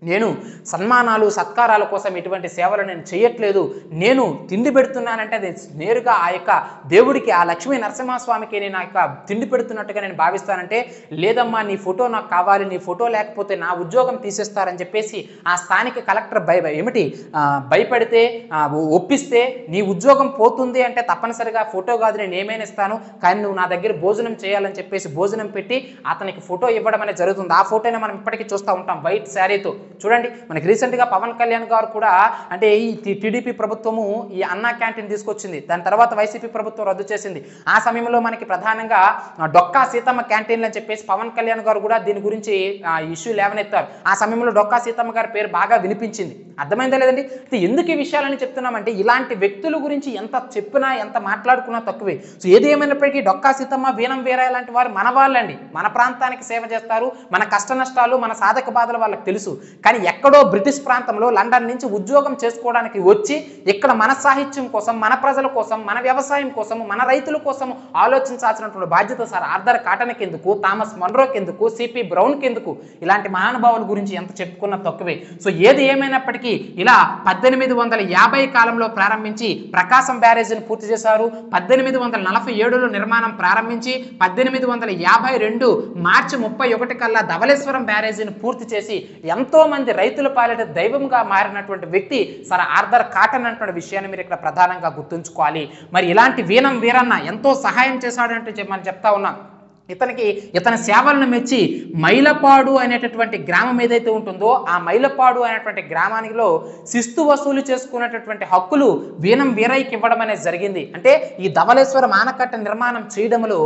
నేను సన్మానాలు సత్కారాల కోసం ఇటువంటి సేవలు నేను చేయట్లేదు, నేను తిండి పెడుతున్నానంటే అది నేరుగా ఆ యొక్క దేవుడికి, ఆ లక్ష్మీ నరసింహస్వామికి నేను ఆ యొక్క తిండి పెడుతున్నట్టుగా నేను భావిస్తానంటే, లేదమ్మా నీ ఫోటో నాకు కావాలి, నీ ఫోటో లేకపోతే నా ఉద్యోగం తీసేస్తారని చెప్పేసి ఆ స్థానిక కలెక్టర్ భయపడితే ఒప్పిస్తే నీ ఉద్యోగం పోతుంది అంటే తప్పనిసరిగా ఫోటో కాదు నేను ఏమైనా ఇస్తాను, కానీ నువ్వు నా దగ్గర భోజనం చేయాలని చెప్పేసి భోజనం పెట్టి అతనికి ఫోటో ఇవ్వడం అనేది జరుగుతుంది. ఆ ఫోటోని మనం ఇప్పటికీ చూస్తూ ఉంటాం వైట్ శారీతో. చూడండి, మనకి రీసెంట్గా పవన్ కళ్యాణ్ గారు కూడా అంటే ఈ టీడీపీ ప్రభుత్వము ఈ అన్నా క్యాంటీన్ తీసుకొచ్చింది, దాని తర్వాత వైసీపీ ప్రభుత్వం రద్దు చేసింది. ఆ సమయంలో మనకి ప్రధానంగా డొక్కా సీతమ్మ క్యాంటీన్లు అని చెప్పేసి పవన్ కళ్యాణ్ గారు కూడా దీని గురించి ఇష్యూ లేవనెత్తారు. ఆ సమయంలో డొక్కా సీతమ్మ గారి పేరు బాగా వినిపించింది. అర్థమైందా లేదండి? ఎందుకు ఈ విషయాలని చెప్తున్నామంటే ఇలాంటి వ్యక్తుల గురించి ఎంత చెప్పినా ఎంత మాట్లాడుకున్నా తక్కువే. సో ఏది ఏమైనప్పటికీ డొక్కా సీతమ్మ, వీణం వీరయ్య లాంటి వారు మన వాళ్ళండి, మన ప్రాంతానికి సేవ చేస్తారు, మన కష్ట నష్టాలు మన సాధక బాధలు వాళ్ళకి తెలుసు. కానీ ఎక్కడో బ్రిటిష్ ప్రాంతంలో లండన్ నుంచి ఉద్యోగం చేసుకోవడానికి వచ్చి ఇక్కడ మన సాహిత్యం కోసం, మన ప్రజల కోసం, మన వ్యవసాయం కోసం, మన రైతుల కోసం ఆలోచించాల్సినటువంటి బాధ్యత సార్ ఆర్థర్ కాటన్కి ఎందుకు, థామస్ మన్రోకి ఎందుకు, సిపి బ్రౌన్కి ఎందుకు? ఇలాంటి మహానుభావుల గురించి ఎంత చెప్పుకున్నా తక్కువే. సో ఏది ఏమైనప్పటికీ ఇలా 1850 కాలంలో ప్రారంభించి ప్రకాశం బ్యారేజీని పూర్తి చేశారు. 1847లో నిర్మాణం ప్రారంభించి 1852 మార్చి 31 కల్లా ధవళేశ్వరం బ్యారేజీని పూర్తి చేసి ఎంతో మంది రైతుల పాలిట దైవంగా మారినటువంటి వ్యక్తి సర్ ఆర్థర్ కాటన్ అనే విషయాన్ని మీరు ఇక్కడ ప్రధానంగా గుర్తుంచుకోవాలి. మరి ఇలాంటి వీణం వీరన్న ఎంతో సహాయం చేశాడంటే మనం చెప్తా ఉన్నాం. ఇతని సేవలను మెచ్చి మైలపాడు అనేటటువంటి గ్రామం ఏదైతే ఉంటుందో ఆ మైలపాడు అనేటువంటి గ్రామానిలో శిస్తు వసూలు చేసుకునేటటువంటి హక్కులు వీణం వీరయ్యకి ఇవ్వడం అనేది జరిగింది. అంటే ఈ ధవళేశ్వరం ఆనకట్ట నిర్మాణం చేయడంలో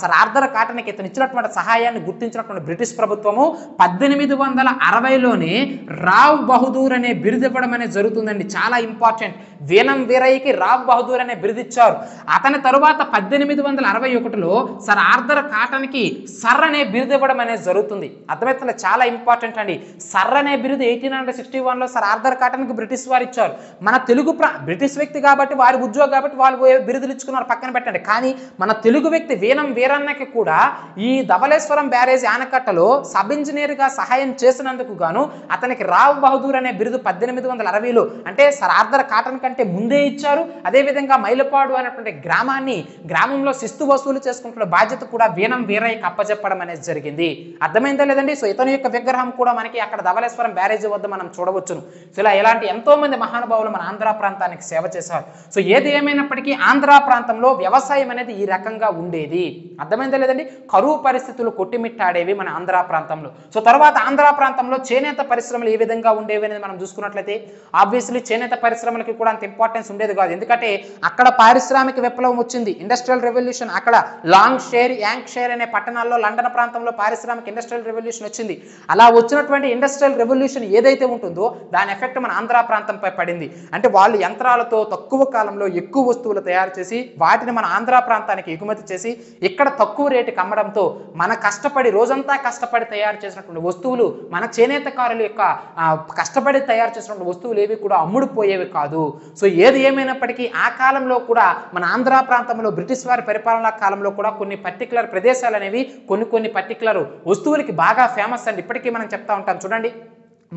సర్ ఆర్థర్ కాటన్కి ఇతను ఇచ్చినటువంటి సహాయాన్ని గుర్తించినటువంటి బ్రిటిష్ ప్రభుత్వము 1860లోనే రావ్ బహదూర్ అనే బిరుదు ఇవ్వడం అనేది జరుగుతుందండి. చాలా ఇంపార్టెంట్. వీణం వీరయ్యకి రావ్ బహదూర్ అనే బిరుదు ఇచ్చారు. అతని తరువాత 1861లో సర్ ఆర్థర్ కాటన్కి సర్ అనే బిరుదు ఇవ్వడం అనేది జరుగుతుంది. అర్థమవుతుంది, చాలా ఇంపార్టెంట్ అండి. సర్ అనే బిరుదు 1861లో సర్ ఆర్థర్ కాటన్కి బ్రిటిష్ వారు ఇచ్చారు. మన తెలుగు బ్రిటిష్ వ్యక్తి కాబట్టి వారి ఉద్యోగం కాబట్టి వాళ్ళు బిరుదులు ఇచ్చుకున్నారు, పక్కన పెట్టండి. కానీ మన తెలుగు వ్యక్తి వీణం వీరన్నకి కూడా ఈ ధవళేశ్వరం బ్యారేజ్ ఆనకట్టలో సబ్ ఇంజనీర్గా సహాయం చేసినందుకు గాను అతనికి రావ్ బహదూర్ అనే బిరుదు 1860లో అంటే సర్ ఆర్థర్ కాటన్ కంటే ముందే ఇచ్చారు. అదేవిధంగా మైలపాడు అనేటువంటి గ్రామంలో శిస్తు వసూలు చేసుకుంటున్న బాధ్యత కూడా వీణం వీరయ్యకి అప్పచెప్పడం అనేది జరిగింది. అర్థమైందా లేదండి? సో ఇతని యొక్క విగ్రహం కూడా మనకి అక్కడ ధవళేశ్వరం బ్యారేజీ వద్ద మనం చూడవచ్చును. సో ఇలా ఇలాంటి ఎంతో మంది మహానుభావులు మన ఆంధ్ర ప్రాంతానికి సేవ చేశారు. సో ఏది ఏమైనప్పటికీ ఆంధ్ర ప్రాంతంలో వ్యవసాయం అనేది ఈ రకంగా ఉండేది. అర్థమైందా లేదండి? కరువు పరిస్థితులు కొట్టిమిట్టాడేవి మన ఆంధ్ర ప్రాంతంలో. సో తర్వాత ఆంధ్ర ప్రాంతంలో చేనేత పరిశ్రమలు ఏ విధంగా ఉండేవి అనేది మనం చూసుకున్నట్లయితే ఆబ్వియస్లీ చేనేత పరిశ్రమలకి కూడా అంత ఇంపార్టెన్స్ ఉండేది కాదు. ఎందుకంటే అక్కడ పారిశ్రామిక విప్లవం వచ్చింది, ఇండస్ట్రియల్ రెవల్యూషన్. అక్కడ లాంగ్ షేర్, యాంక్ షేర్ అనే పట్టణాల్లో లండన్ ప్రాంతంలో పారిశ్రామిక ఇండస్ట్రియల్ రెవల్యూషన్ వచ్చింది. అలా వచ్చినటువంటి ఇండస్ట్రియల్ రెవల్యూషన్ ఏదైతే ఉంటుందో దాని ఎఫెక్ట్ మన ఆంధ్ర ప్రాంతంపై పడింది. అంటే వాళ్ళు యంత్రాలతో తక్కువ కాలంలో ఎక్కువ వస్తువులు తయారు చేసి వాటిని మన ఆంధ్ర ప్రాంతానికి ఎగుమతి చేసి ఇక్కడ తక్కువ రేటుకి అమ్మడంతో మన కష్టపడి రోజంతా కష్టపడి తయారు చేసినటువంటి వస్తువులు, మన చేనేతకారుల యొక్క కష్టపడి తయారు చేసినటువంటి వస్తువులు ఏవి కూడా అమ్ముడుపోయేవి కాదు. సో ఏది ఏమైనప్పటికీ ఆ కాలంలో కూడా మన ఆంధ్ర ప్రాంతంలో బ్రిటిష్ వారి పరిపాలనా కాలంలో కూడా కొన్ని పర్టికులర్ ప్రదేశాలు అనేవి కొన్ని పర్టికులర్ వస్తువులకి బాగా ఫేమస్ అండి. ఇప్పటికీ మనం చెప్తా ఉంటాం చూడండి,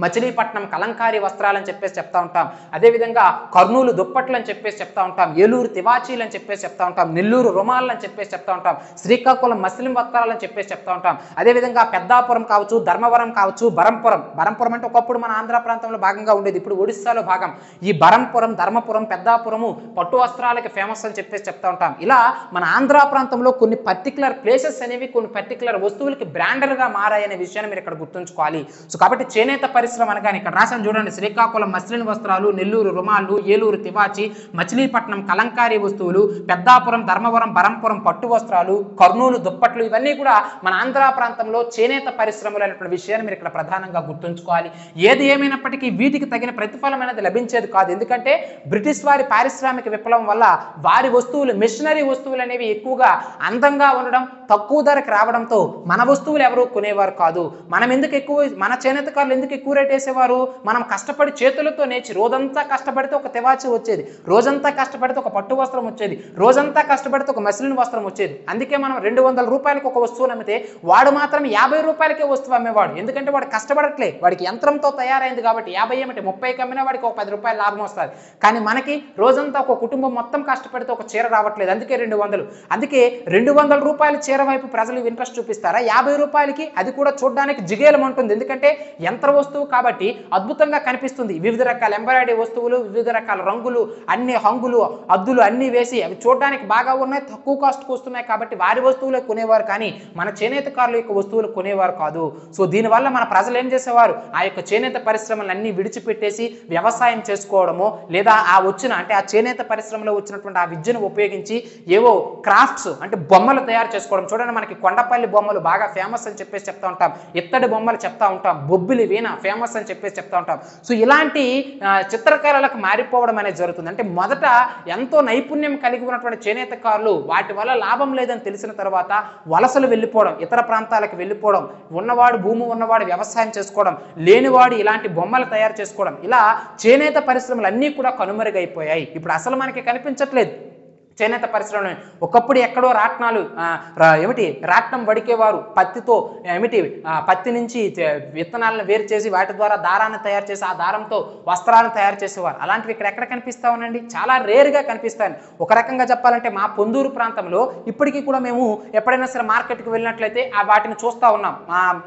మచిలీపట్నం కలంకారీ వస్త్రాలని చెప్పేసి చెప్తా ఉంటాం. అదేవిధంగా కర్నూలు దుప్పట్లు అని చెప్పేసి చెప్తా ఉంటాం, ఏలూరు తివాచీలు అని చెప్పేసి చెప్తా ఉంటాం, నెల్లూరు రుమాలు అని చెప్పేసి చెప్తా ఉంటాం, శ్రీకాకుళం మస్లిం వస్త్రాలు అని చెప్పేసి చెప్తా ఉంటాం. అదేవిధంగా పెద్దాపురం కావచ్చు, ధర్మవరం కావచ్చు, బరంపురం అంటే ఒకప్పుడు మన ఆంధ్ర ప్రాంతంలో భాగంగా ఉండేది, ఇప్పుడు ఒడిస్సాలో భాగం. ఈ బరంపురం, ధర్మపురం, పెద్దాపురము పట్టు వస్త్రాలకి ఫేమస్ అని చెప్పేసి చెప్తా ఉంటాం. ఇలా మన ఆంధ్ర ప్రాంతంలో కొన్ని పర్టికులర్ ప్లేసెస్ అనేవి కొన్ని పర్టికులర్ వస్తువులకి బ్రాండర్గా మారాయనే విషయాన్ని మీరు ఇక్కడ గుర్తుంచుకోవాలి. సో కాబట్టి చేనేత పరిశ్రమ అనగానే ఇక్కడ రాశాను చూడండి, శ్రీకాకుళం మస్లిన్ వస్త్రాలు, నెల్లూరు రుమాళ్ళు, ఏలూరు తివాచి, మచిలీపట్నం కలంకారీ వస్తువులు, పెద్దాపురం, ధర్మవరం, బరంపురం పట్టు వస్త్రాలు, కర్నూలు దుప్పట్లు, ఇవన్నీ కూడా మన ఆంధ్ర ప్రాంతంలో చేనేత పరిశ్రమలు అనేటువంటి విషయాన్ని మీరు ఇక్కడ ప్రధానంగా గుర్తుంచుకోవాలి. ఏది ఏమైనప్పటికీ వీటికి తగిన ప్రతిఫలం అనేది లభించేది కాదు. ఎందుకంటే బ్రిటిష్ వారి పారిశ్రామిక విప్లవం వల్ల వారి వస్తువులు, మిషనరీ వస్తువులు అనేవి ఎక్కువగా అందంగా ఉండడం, తక్కువ ధరకు రావడంతో మన వస్తువులు ఎవరు కొనేవారు కాదు. మన చేనేతకారులు ఎందుకు ఎక్కువ రేట్ వేసేవారు? మనం కష్టపడి చేతులతో నేర్చి రోజంతా కష్టపడితే ఒక తివాచి వచ్చేది, రోజంతా కష్టపడితే ఒక పట్టు వస్త్రం వచ్చేది, రోజంతా కష్టపడితే ఒక మస్లిన్ వస్త్రం వచ్చేది. అందుకే మనం 200 రూపాయలకు ఒక వస్తువుని అమ్మితే వాడు మాత్రం 50 రూపాయలకే వస్తువు అమ్మేవాడు. ఎందుకంటే వాడు కష్టపడట్లే, వాడికి యంత్రంతో తయారైంది కాబట్టి 50 ఏమిటి 30కి అమ్మినా వాడికి ఒక 10 రూపాయలు లాభం వస్తుంది. కానీ మనకి రోజంతా ఒక కుటుంబం మొత్తం కష్టపడితే ఒక చీర రావట్లేదు, అందుకే 200. అందుకే 200 రూపాయల చీర వైపు ప్రజలు ఇంట్రెస్ట్ చూపిస్తారా? 50 రూపాయలకి, అది కూడా చూడడానికి జిగేలం ఉంటుంది. ఎందుకంటే యంత్ర వస్తువు కాబట్టి అద్భుతంగా కనిపిస్తుంది. వివిధ రకాల ఎంబ్రాయిడరీ వస్తువులు, వివిధ రకాల రంగులు, అన్ని హంగులు, అద్దులు అన్ని వేసి అవి చూడడానికి బాగా ఉన్నాయి, తక్కువ కాస్ట్కి వస్తున్నాయి కాబట్టి వారి వస్తువులే కొనేవారు. కానీ మన చేనేతకారుల యొక్క వస్తువులు కొనేవారు కాదు. సో దీనివల్ల మన ప్రజలు ఏం చేసేవారు? ఆ యొక్క చేనేత పరిశ్రమలు అన్ని విడిచిపెట్టేసి వ్యవసాయం చేసుకోవడము, లేదా ఆ చేనేత పరిశ్రమలో వచ్చినటువంటి ఆ విద్యను ఉపయోగించి ఏవో క్రాఫ్ట్స్ అంటే బొమ్మలు తయారు చేసుకోవడం. చూడండి, మనకి కొండపల్లి బొమ్మలు బాగా ఫేమస్ అని చెప్పేసి చెప్తా ఉంటాం, ఇత్తడి బొమ్మలు చెప్తా ఉంటాం, బొబ్బిలి వీణ ఫేమస్ అని చెప్పేసి చెప్తా ఉంటాం. సో ఇలాంటి చిత్రకళలకు మారిపోవడం అనేది జరుగుతుంది. అంటే మొదట ఎంతో నైపుణ్యం కలిగి ఉన్నటువంటి చేనేతకారులు వాటి వల్ల లాభం లేదని తెలిసిన తర్వాత వలసలు వెళ్ళిపోవడం, ఇతర ప్రాంతాలకు వెళ్ళిపోవడం, ఉన్నవాడు భూమి ఉన్నవాడు వ్యవసాయం చేసుకోవడం, లేనివాడు ఇలాంటి బొమ్మలు తయారు చేసుకోవడం, ఇలా చేనేత పరిశ్రమలు అన్నీ కూడా కనుమరుగైపోయాయి. ఇప్పుడు అసలు మనకి కనిపించట్లేదు చేనేత పరిశ్రమలో. ఒకప్పుడు ఎక్కడో రాట్నం వడికేవారు పత్తితో, పత్తి నుంచి విత్తనాలను వేరు చేసి వాటి ద్వారా దారాన్ని తయారు చేసి ఆ దారంతో వస్త్రాలను తయారు చేసేవారు. అలాంటివి ఇక్కడ ఎక్కడ కనిపిస్తా ఉన్నాయండి? చాలా రేరుగా కనిపిస్తాయి. ఒక రకంగా చెప్పాలంటే మా పొందూరు ప్రాంతంలో ఇప్పటికీ కూడా మేము ఎప్పుడైనా సరే మార్కెట్కి వెళ్ళినట్లయితే వాటిని చూస్తూ ఉన్నాం.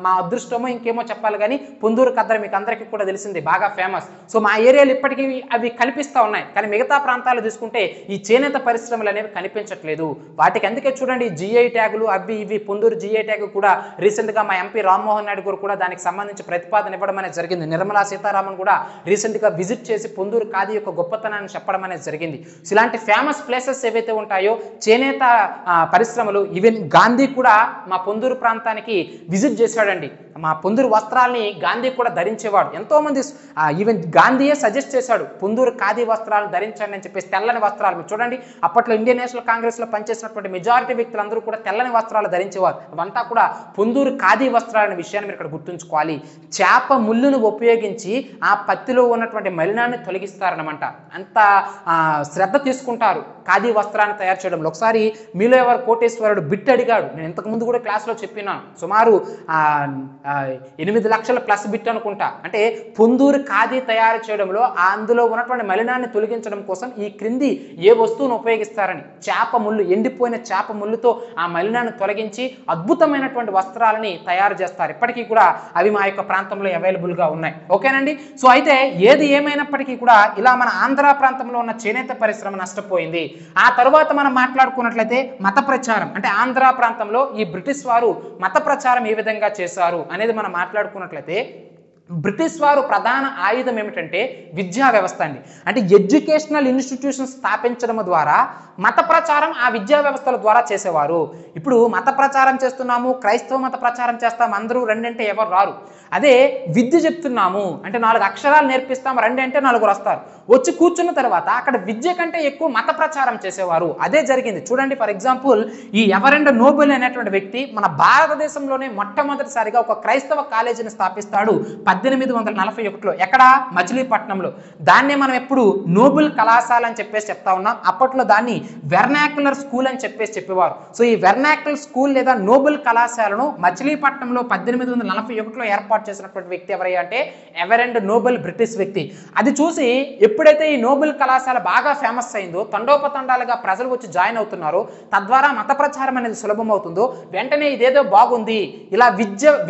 మా అదృష్టమో ఇంకేమో చెప్పాలి కానీ పొందూరు కద్దరు మీకు అందరికీ కూడా తెలిసింది, బాగా ఫేమస్. సో మా ఏరియాలో ఇప్పటికీ అవి కనిపిస్తూ ఉన్నాయి. కానీ మిగతా ప్రాంతాలు తీసుకుంటే ఈ చేనేత పరిశ్రమ అనేవి కనిపించట్లేదు. వాటికి అందుకే చూడండి జిఐ ట్యాగులు అవి ఇవి. పొందూరు జిఐ ట్యాగ్ కూడా రీసెంట్ గా మా ఎంపీ రామ్మోహన్ నాయుడు గారు కూడా దానికి సంబంధించి ప్రతిపాదన ఇవ్వడం అనేది జరిగింది. నిర్మలా సీతారామన్ కూడా రీసెంట్ గా విజిట్ చేసి పొందూరు ఖాదీ యొక్క గొప్పతనాన్ని చెప్పడం అనేది జరిగింది. ఇలాంటి ఫేమస్ ప్లేసెస్ ఏవైతే ఉంటాయో చేనేత పరిశ్రమలు, ఈవెన్ గాంధీ కూడా మా పొందూరు ప్రాంతానికి విజిట్ చేశాడండి. మా పొందూరు వస్త్రాలని గాంధీ కూడా ధరించేవాడు. ఎంతో మంది ఈవెన్ గాంధీయే సజెస్ట్ చేశాడు పొందూరు ఖాదీ వస్త్రాలను ధరించండి అని చెప్పేసి. తెల్లని వస్త్రాలు మీరు చూడండి, అప్పట్లో ఇండియన్ నేషనల్ కాంగ్రెస్ లో పనిచేసినటువంటి మెజారిటీ వ్యక్తులందరూ కూడా తెల్లని వస్త్రాలు ధరించేవారు. అవంతా కూడా పొందూరు ఖాదీ వస్త్రాలనే విషయాన్ని మీరు ఇక్కడ గుర్తుంచుకోవాలి. చేప ముళ్ళును ఉపయోగించి ఆ పత్తిలో ఉన్నటువంటి మలినాన్ని తొలగిస్తారనమాట. అంత శ్రద్ధ తీసుకుంటారు ఖాదీ వస్త్రాన్ని తయారు చేయడంలో. ఒకసారి మీలో ఎవరు కోటేశ్వరుడు బిట్ అడిగాడు, నేను ఇంతకు ముందు కూడా క్లాస్లో చెప్పినాను, సుమారు 8 లక్షల ప్లస్ బిట్ అనుకుంటా. అంటే పొందూరు ఖాదీ తయారు చేయడంలో అందులో ఉన్నటువంటి మలినాన్ని తొలగించడం కోసం ఈ క్రింది ఏ వస్తువును ఉపయోగిస్తారని. చేప ముళ్ళు, ఎండిపోయిన చేప ముళ్ళుతో ఆ మలినాన్ని తొలగించి అద్భుతమైనటువంటి వస్త్రాలని తయారు చేస్తారు. ఇప్పటికీ కూడా అవి మా యొక్క ప్రాంతంలో అవైలబుల్గా ఉన్నాయి. ఓకేనండి. సో అయితే ఏది ఏమైనప్పటికీ కూడా ఇలా మన ఆంధ్ర ప్రాంతంలో ఉన్న చేనేత పరిశ్రమ నష్టపోయింది. ఆ తర్వాత మనం మాట్లాడుకున్నట్లయితే మత ప్రచారం, అంటే ఆంధ్ర ప్రాంతంలో ఈ బ్రిటిష్ వారు మత ప్రచారం ఏ విధంగా చేశారు అనేది మనం మాట్లాడుకున్నట్లయితే బ్రిటిష్ వారు ప్రధాన ఆయుధం ఏమిటంటే విద్యా వ్యవస్థ అండి. అంటే ఎడ్యుకేషనల్ ఇన్స్టిట్యూషన్స్ స్థాపించడం ద్వారా మత ప్రచారం ఆ విద్యా వ్యవస్థల ద్వారా చేసేవారు. ఇప్పుడు మత ప్రచారం చేస్తున్నాము, క్రైస్తవ మత ప్రచారం చేస్తాం, అందరూ రెండంటే ఎవరు రారు. అదే విద్య చెప్తున్నాము అంటే 4 అక్షరాలు నేర్పిస్తాం, 2 అంటే 4 వస్తారు. వచ్చి కూర్చున్న తర్వాత అక్కడ విద్య కంటే ఎక్కువ మత ప్రచారం చేసేవారు. అదే జరిగింది. చూడండి, ఫర్ ఎగ్జాంపుల్ ఈ ఎవరెండ్ నోబెల్ అనేటువంటి వ్యక్తి మన భారతదేశంలోనే మొట్టమొదటిసారిగా ఒక క్రైస్తవ కాలేజీని స్థాపిస్తాడు 1841లో. ఎక్కడ? మచిలీపట్నంలో. దాన్నే మనం ఎప్పుడు నోబెల్ కళాశాల అని చెప్పేసి చెప్తా ఉన్నాం. అప్పట్లో దాన్ని వెర్నాక్యులర్ స్కూల్ అని చెప్పేసి చెప్పేవారు. సో ఈ వెర్నాక్యులర్ స్కూల్ లేదా నోబెల్ కళాశాలను మచిలీపట్నంలో 1841లో ఏర్పాటు చేసినటువంటి వ్యక్తి ఎవరయ్యా అంటే ఎవరెండ్ నోబెల్, బ్రిటిష్ వ్యక్తి. అది చూసి ఎప్పుడైతే ఈ నోబెల్ కళాశాల బాగా ఫేమస్ అయిందో, తండోపతండాలుగా ప్రజలు వచ్చి జాయిన్ అవుతున్నారో, తద్వారా మత ప్రచారం అనేది సులభం అవుతుందో, వెంటనే ఇదేదో బాగుంది, ఇలా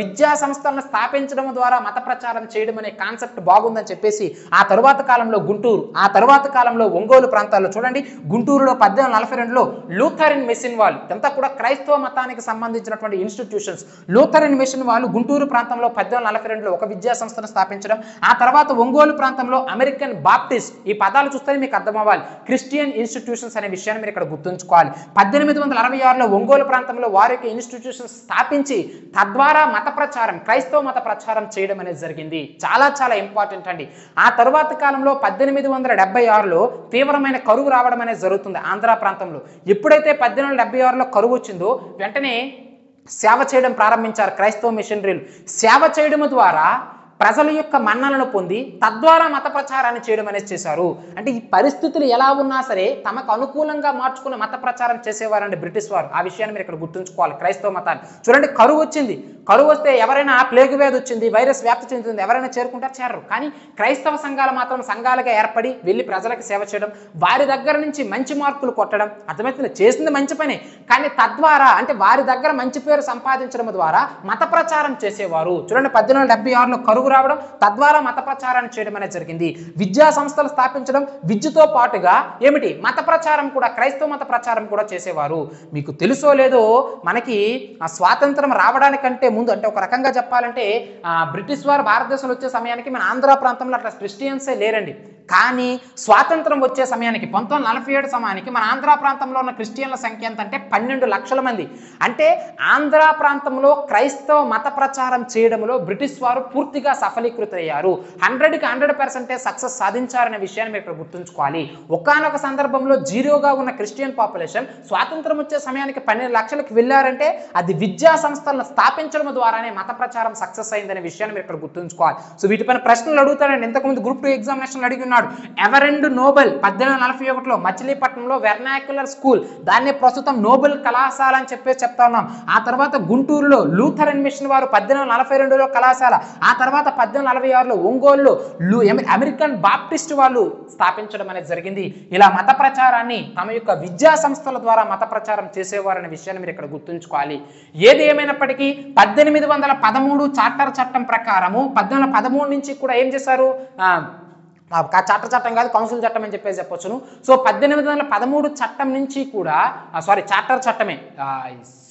విద్యా సంస్థలను స్థాపించడం ద్వారా మత ప్రచారం చేయడం అనే కాన్సెప్ట్ బాగుందని చెప్పేసి ఆ తరువాత కాలంలో గుంటూరు, ఆ తరువాత కాలంలో ఒంగోలు ప్రాంతాల్లో చూడండి, గుంటూరులో 1842లో లూథరన్ మిషన్ వాళ్ళు, ఇదంతా కూడా క్రైస్తవ మతానికి సంబంధించినటువంటి ఇన్స్టిట్యూషన్స్. లూథరన్ మిషన్ వాళ్ళు గుంటూరు ప్రాంతంలో 1842లో ఒక విద్యా సంస్థను స్థాపించడం, ఆ తర్వాత ఒంగోలు ప్రాంతంలో అమెరికన్ బాప్టిస్ట్, ఈ పదాలు చూస్తే మీకు అర్థం అవ్వాలి, క్రిస్టియన్ ఇన్స్టిట్యూషన్స్ అనే విషయాన్ని మీరు ఇక్కడ గుర్తుంచుకోవాలి. 1866లో ఒంగోలు ప్రాంతంలో వారికి ఇన్స్టిట్యూషన్స్ స్థాపించి తద్వారా మత ప్రచారం, క్రైస్తవ మత ప్రచారం చేయడం అనేది జరిగింది. చాలా చాలా ఇంపార్టెంట్ అండి. ఆ తరువాత కాలంలో 1876లో తీవ్రమైన కరువు రావడం అనేది జరుగుతుంది ఆంధ్ర ప్రాంతంలో. ఎప్పుడైతే 1876లో కరువు వచ్చిందో వెంటనే సేవ చేయడం ప్రారంభించారు క్రైస్తవ మిషనరీలు. సేవ చేయడం ద్వారా ప్రజల యొక్క మన్ననను పొంది తద్వారా మత ప్రచారాన్ని చేయడం అనేది చేశారు. అంటే ఈ పరిస్థితులు ఎలా ఉన్నా సరే తమకు అనుకూలంగా మార్చుకున్న మత ప్రచారం చేసేవారండి బ్రిటిష్ వారు. ఆ విషయాన్ని మీరు ఇక్కడ గుర్తుంచుకోవాలి. క్రైస్తవ మతాన్ని చూడండి, కరువు వచ్చింది, కరువు వస్తే ఎవరైనా ప్లేగు వ్యాధి వచ్చింది, వైరస్ వ్యాప్తి చెందుతుంది, ఎవరైనా చేరుకుంటారు? చేరరు. కానీ క్రైస్తవ సంఘాలు మాత్రం సంఘాలుగా ఏర్పడి వెళ్ళి ప్రజలకు సేవ చేయడం, వారి దగ్గర నుంచి మంచి మార్కులు కొట్టడం, అర్థమవుతుంది, చేసింది మంచి పనే, కానీ తద్వారా అంటే వారి దగ్గర మంచి పేరు సంపాదించడం ద్వారా మత ప్రచారం చేసేవారు. చూడండి, 1876లో కరువు రావడం, తద్వారా మత ప్రచారాన్ని చేయడం అనేది జరిగింది. విద్యా సంస్థలు స్థాపించడం, విద్యతో పాటుగా ఏమిటి మత ప్రచారం కూడా, క్రైస్తవ మత ప్రచారం కూడా చేసేవారు. మీకు తెలుసో లేదో, మనకి ఆ స్వాతంత్రం రావడానికంటే ముందు, అంటే ఒక రకంగా చెప్పాలంటే బ్రిటిష్ వారు భారతదేశంలో వచ్చే సమయానికి మన ఆంధ్ర ప్రాంతంలో అట్లా క్రిస్టియన్సే లేరండి. కానీ స్వాతంత్రం వచ్చే సమయానికి 1947 సమయానికి మన ఆంధ్ర ప్రాంతంలో ఉన్న క్రిస్టియన్ల సంఖ్య ఎంత అంటే 12 లక్షల మంది. అంటే ఆంధ్ర ప్రాంతంలో క్రైస్తవ మత ప్రచారం చేయడంలో బ్రిటిష్ వారు పూర్తిగా సఫలీకృతయ్యారు. 100కి 100% సక్సెస్ సాధించారనే విషయాన్ని మీరు ఇక్కడ గుర్తుంచుకోవాలి. ఒకానొక సందర్భంలో జీరోగా ఉన్న క్రిస్టియన్ పాపులేషన్ స్వాతంత్రం వచ్చే సమయానికి 12 లక్షలకు వెళ్ళారంటే అది విద్యా సంస్థలను స్థాపించడం ద్వారానే మత ప్రచారం సక్సెస్ అయిందనే విషయాన్ని మీరు ఇక్కడ గుర్తుంచుకోవాలి. సో వీటిపైన ప్రశ్నలు అడుగుతాడండి. ఇంతకుముందు గ్రూప్ 2 ఎగ్జామినేషన్ అడిగి ఉన్నాడు. ఎవరెండ్ నోబెల్ 1841లో మచిలీపట్నంలో వెర్నాక్యులర్ స్కూల్, దాన్ని ప్రస్తుతం నోబెల్ కళాశాల అని చెప్పేసి చెప్తా ఉన్నాం. ఆ తర్వాత గుంటూరులో లూథరన్ మిషన్ వారు 1842లో కళాశాల, ఆ తర్వాత 1846లో ఒంగోలులో అమెరికన్ బాప్టిస్ట్ వాళ్ళు స్థాపించడం అనేది జరిగింది. ఇలా మత ప్రచారాన్ని తమ యొక్క విద్యా సంస్థల ద్వారా మత ప్రచారం చేసేవారనే విషయాన్ని మీరు ఇక్కడ గుర్తుంచుకోవాలి. ఏది ఏమైనప్పటికీ 1813 చార్టర్ చట్టం ప్రకారము 1813 నుంచి కూడా ఏం చేశారు, చార్టర్ చట్టం కాదు, కౌన్సిల్ చట్టం అని చెప్పేసి చెప్పొచ్చును. సో 1813 చట్టం నుంచి కూడా చార్టర్ చట్టమే,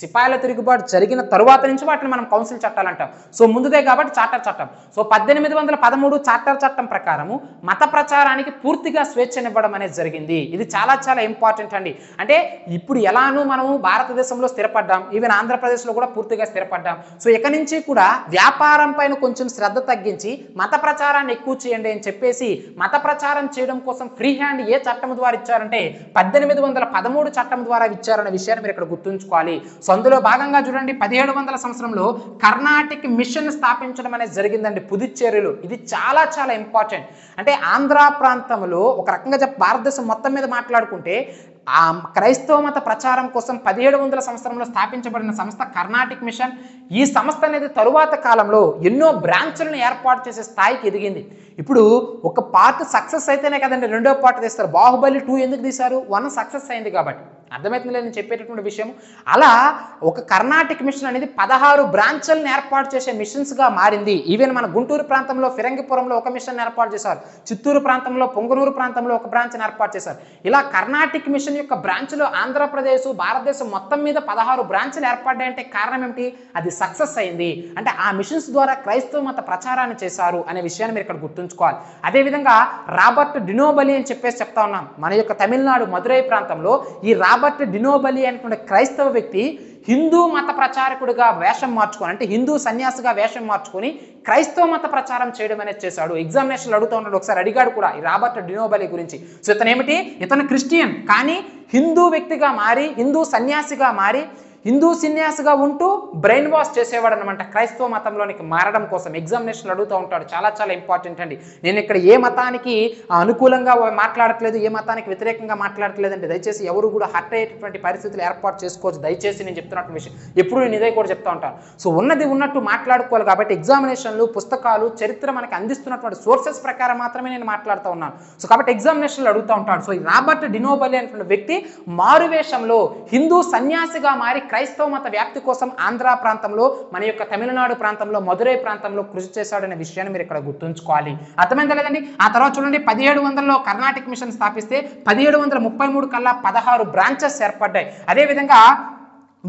సిపాయిల తిరుగుబాటు జరిగిన తరువాత నుంచి వాటిని మనం కౌన్సిల్ చట్టాలు అంటాం. సో ముందుదే కాబట్టి చార్టర్ చట్టం. సో 1813 చార్టర్ చట్టం ప్రకారము మత ప్రచారానికి పూర్తిగా స్వేచ్ఛనివ్వడం అనేది జరిగింది. ఇది చాలా చాలా ఇంపార్టెంట్ అండి. అంటే ఇప్పుడు ఎలానూ మనము భారతదేశంలో స్థిరపడ్డాం, ఈవెన్ ఆంధ్రప్రదేశ్లో కూడా పూర్తిగా స్థిరపడ్డాం. సో ఇక నుంచి కూడా వ్యాపారం పైన కొంచెం శ్రద్ధ తగ్గించి మత ప్రచారాన్ని ఎక్కువ చేయండి అని చెప్పేసి మత ప్రచారం చేయడం కోసం ఫ్రీ హ్యాండ్ ఏ చట్టం ద్వారా ఇచ్చారంటే 1813 చట్టం ద్వారా ఇచ్చారనే విషయాన్ని మీరు ఇక్కడ గుర్తుంచుకోవాలి. సో అందులో భాగంగా చూడండి, 1700 సంవత్సరంలో కర్ణాటిక్ మిషన్ స్థాపించడం అనేది జరిగిందండి పుదుచ్చేరిలో. ఇది చాలా చాలా ఇంపార్టెంట్. అంటే ఆంధ్ర ప్రాంతంలో ఒక రకంగా భారతదేశం మొత్తం మీద మాట్లాడుకుంటే ఆ క్రైస్తవ మత ప్రచారం కోసం 1700 సంవత్సరంలో స్థాపించబడిన సంస్థ కర్ణాటిక్ మిషన్. ఈ సంస్థ అనేది తరువాత కాలంలో ఎన్నో బ్రాంచ్లను ఏర్పాటు చేసే స్థాయికి ఎదిగింది. ఇప్పుడు ఒక పార్ట్ సక్సెస్ అయితేనే కదండి రెండో పార్ట్ తీస్తారు. బాహుబలి 2 ఎందుకు తీశారు? 1 సక్సెస్ అయింది కాబట్టి. అర్థమవుతుంది నేను చెప్పేటటువంటి విషయం. అలా ఒక కర్ణాటిక్ మిషన్ అనేది 16 బ్రాంచ్లను ఏర్పాటు చేసే మిషన్స్గా మారింది. ఈవెన్ మన గుంటూరు ప్రాంతంలో ఫిరంగిపురంలో ఒక మిషన్ ఏర్పాటు చేశారు, చిత్తూరు ప్రాంతంలో పొంగనూరు ప్రాంతంలో ఒక బ్రాంచ్ని ఏర్పాటు చేశారు. ఇలా కర్ణాటిక్ మిషన్ యొక్క బ్రాంచ్లో ఆంధ్రప్రదేశ్ భారతదేశం మొత్తం మీద 16 బ్రాంచ్లు ఏర్పడ్డాయంటే కారణం ఏమిటి? అది సక్సెస్ అయింది. అంటే ఆ మిషన్స్ ద్వారా క్రైస్తవ మత ప్రచారాన్ని చేశారు అనే విషయాన్ని మీరు ఇక్కడ గుర్తుంచుకోవాలి. అదేవిధంగా రాబర్ట్ డినోబలి అని చెప్పేసి చెప్తా ఉన్నాం. మన యొక్క తమిళనాడు మదురై ప్రాంతంలో ఈ రాబర్ట్ డినోబలి అనేటువంటి క్రైస్తవ వ్యక్తి హిందూ మత ప్రచారకుడిగా వేషం మార్చుకొని, అంటే హిందూ సన్యాసిగా వేషం మార్చుకొని క్రైస్తవ మత ప్రచారం చేయడం అనేది చేశాడు. ఎగ్జామినేషన్లు అడుగుతూ ఉన్నాడు, ఒకసారి అడిగాడు కూడా ఈ రాబర్ట్ డినోబలి గురించి. సో ఇతను ఏమిటి, ఇతను క్రిస్టియన్ కానీ హిందూ వ్యక్తిగా మారి, హిందూ సన్యాసిగా మారి, హిందూ సన్యాసిగా ఉంటూ బ్రెయిన్ వాష్ చేసేవాడు అనమాట క్రైస్తవ మతంలోనికి మారడం కోసం. ఎగ్జామినేషన్లు అడుగుతూ ఉంటాడు. చాలా చాలా ఇంపార్టెంట్ అండి. నేను ఇక్కడ ఏ మతానికి అనుకూలంగా మాట్లాడట్లేదు, ఏ మతానికి వ్యతిరేకంగా మాట్లాడట్లేదండి. దయచేసి ఎవరు కూడా హర్ట్ అయ్యేటటువంటి పరిస్థితులు ఏర్పాటు చేసుకోవచ్చు. దయచేసి నేను చెప్తున్నటువంటి విషయం ఎప్పుడు నేను ఇదే కూడా చెప్తా ఉంటాను. సో ఉన్నది ఉన్నట్టు మాట్లాడుకోవాలి కాబట్టి ఎగ్జామినేషన్లు, పుస్తకాలు, చరిత్ర మనకి అందిస్తున్నటువంటి సోర్సెస్ ప్రకారం మాత్రమే నేను మాట్లాడుతూ ఉన్నాను. సో కాబట్టి ఎగ్జామినేషన్లు అడుగుతూ ఉంటాడు. సో ఈ రాబర్ట్ డినోబలి అనేటువంటి వ్యక్తి మారువేషంలో హిందూ సన్యాసిగా మారి క్రైస్తవ మత వ్యాప్తి కోసం ఆంధ్ర ప్రాంతంలో, మన యొక్క తమిళనాడు ప్రాంతంలో, మదురై ప్రాంతంలో కృషి చేశాడనే విషయాన్ని మీరు ఇక్కడ గుర్తుంచుకోవాలి. అర్థమైందా లేదండి? ఆ తర్వాత చూడండి, 1700లో కర్ణాటిక్ మిషన్ స్థాపిస్తే 1733 కల్లా 16 బ్రాంచెస్ ఏర్పడ్డాయి. అదేవిధంగా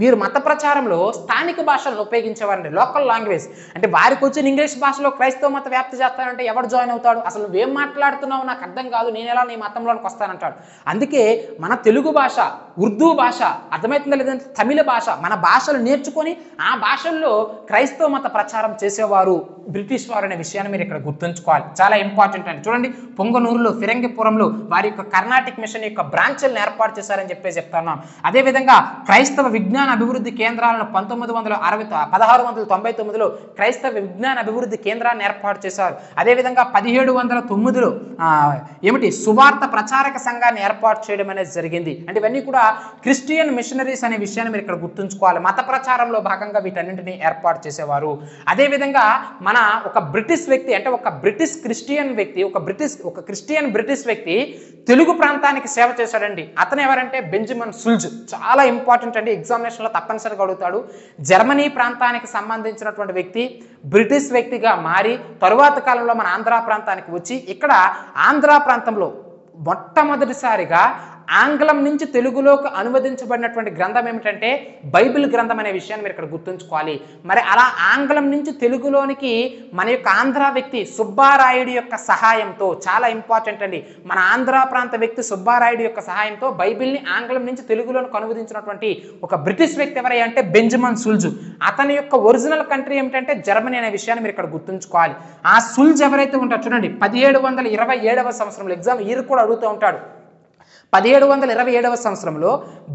వీరు మత ప్రచారంలో స్థానిక భాషలను ఉపయోగించేవారండి, లోకల్ లాంగ్వేజ్. అంటే వారికి వచ్చిన ఇంగ్లీష్ భాషలో క్రైస్తవ మత వ్యాప్తి చేస్తానంటే ఎవరు జాయిన్ అవుతాడు? అసలు నువ్వేం మాట్లాడుతున్నావు, నాకు అర్థం కాదు, నేను ఎలా నీ మతంలోనికి వస్తానంటాడు. అందుకే మన తెలుగు భాష, ఉర్దూ భాష, అర్థమవుతుందా లేదంటే తమిళ భాష, మన భాషలు నేర్చుకొని ఆ భాషల్లో క్రైస్తవ మత ప్రచారం చేసేవారు బ్రిటిష్ వారు అనే విషయాన్ని మీరు ఇక్కడ గుర్తుంచుకోవాలి. చాలా ఇంపార్టెంట్ అండి. చూడండి, పొంగనూరులో, ఫిరంగిపురంలో వారి యొక్క కర్ణాటిక్ మిషన్ యొక్క బ్రాంచ్లను ఏర్పాటు చేశారని చెప్పి చెప్తున్నాం. అదేవిధంగా క్రైస్తవ విజ్ఞాన అభివృద్ధి కేంద్రాలను 1699లో క్రైస్తవ విజ్ఞాన అభివృద్ధి కేంద్రాన్ని ఏర్పాటు చేశారు. అదేవిధంగా 1709లో సువార్త ప్రచారక సంఘాన్ని ఏర్పాటు చేయడం అనేది జరిగింది. అంటే ఇవన్నీ కూడా క్రిస్టియన్ మిషనరీస్ అనే విషయాన్ని మీరు ఇక్కడ గుర్తుంచుకోవాలి. మత ప్రచారంలో భాగంగా వీటన్నింటినీ ఏర్పాటు చేసేవారు. అదేవిధంగా మన ఒక బ్రిటిష్ వ్యక్తి, అంటే ఒక బ్రిటిష్ క్రిస్టియన్ వ్యక్తి, ఒక క్రిస్టియన్ బ్రిటిష్ వ్యక్తి తెలుగు ప్రాంతానికి సేవ చేశాడండి. అతను ఎవరంటే బెంజమిన్ సుల్జ్. చాలా ఇంపార్టెంట్ అండి, ఎగ్జామినేషన్లో తప్పనిసరిగా అడుగుతాడు. జర్మనీ ప్రాంతానికి సంబంధించినటువంటి వ్యక్తి బ్రిటిష్ వ్యక్తిగా మారి తరువాత కాలంలో మన ఆంధ్ర ప్రాంతానికి వచ్చి ఇక్కడ ఆంధ్ర ప్రాంతంలో మొట్టమొదటిసారిగా ఆంగ్లం నుంచి తెలుగులోకి అనువదించబడినటువంటి గ్రంథం ఏమిటంటే బైబిల్ గ్రంథం అనే విషయాన్ని మీరు ఇక్కడ గుర్తుంచుకోవాలి. మరి అలా ఆంగ్లం నుంచి తెలుగులోనికి మన యొక్క ఆంధ్ర వ్యక్తి సుబ్బారాయుడు యొక్క సహాయంతో, చాలా ఇంపార్టెంట్ అండి, మన ఆంధ్ర ప్రాంత వ్యక్తి సుబ్బారాయుడు యొక్క సహాయంతో బైబిల్ని ఆంగ్లం నుంచి తెలుగులోకి అనువదించినటువంటి ఒక బ్రిటిష్ వ్యక్తి ఎవరై అంటే బెంజమిన్ సుల్జ్. అతని యొక్క ఒరిజినల్ కంట్రీ ఏమిటంటే జర్మనీ అనే విషయాన్ని మీరు ఇక్కడ గుర్తుంచుకోవాలి. ఆ సుల్జ్ ఎవరైతే ఉంటారో చూడండి, 1727వ సంవత్సరంలో ఎగ్జామ్ ఇయర్ కూడా అడుగుతూ ఉంటాడు. 1727వ సంవత్సరంలో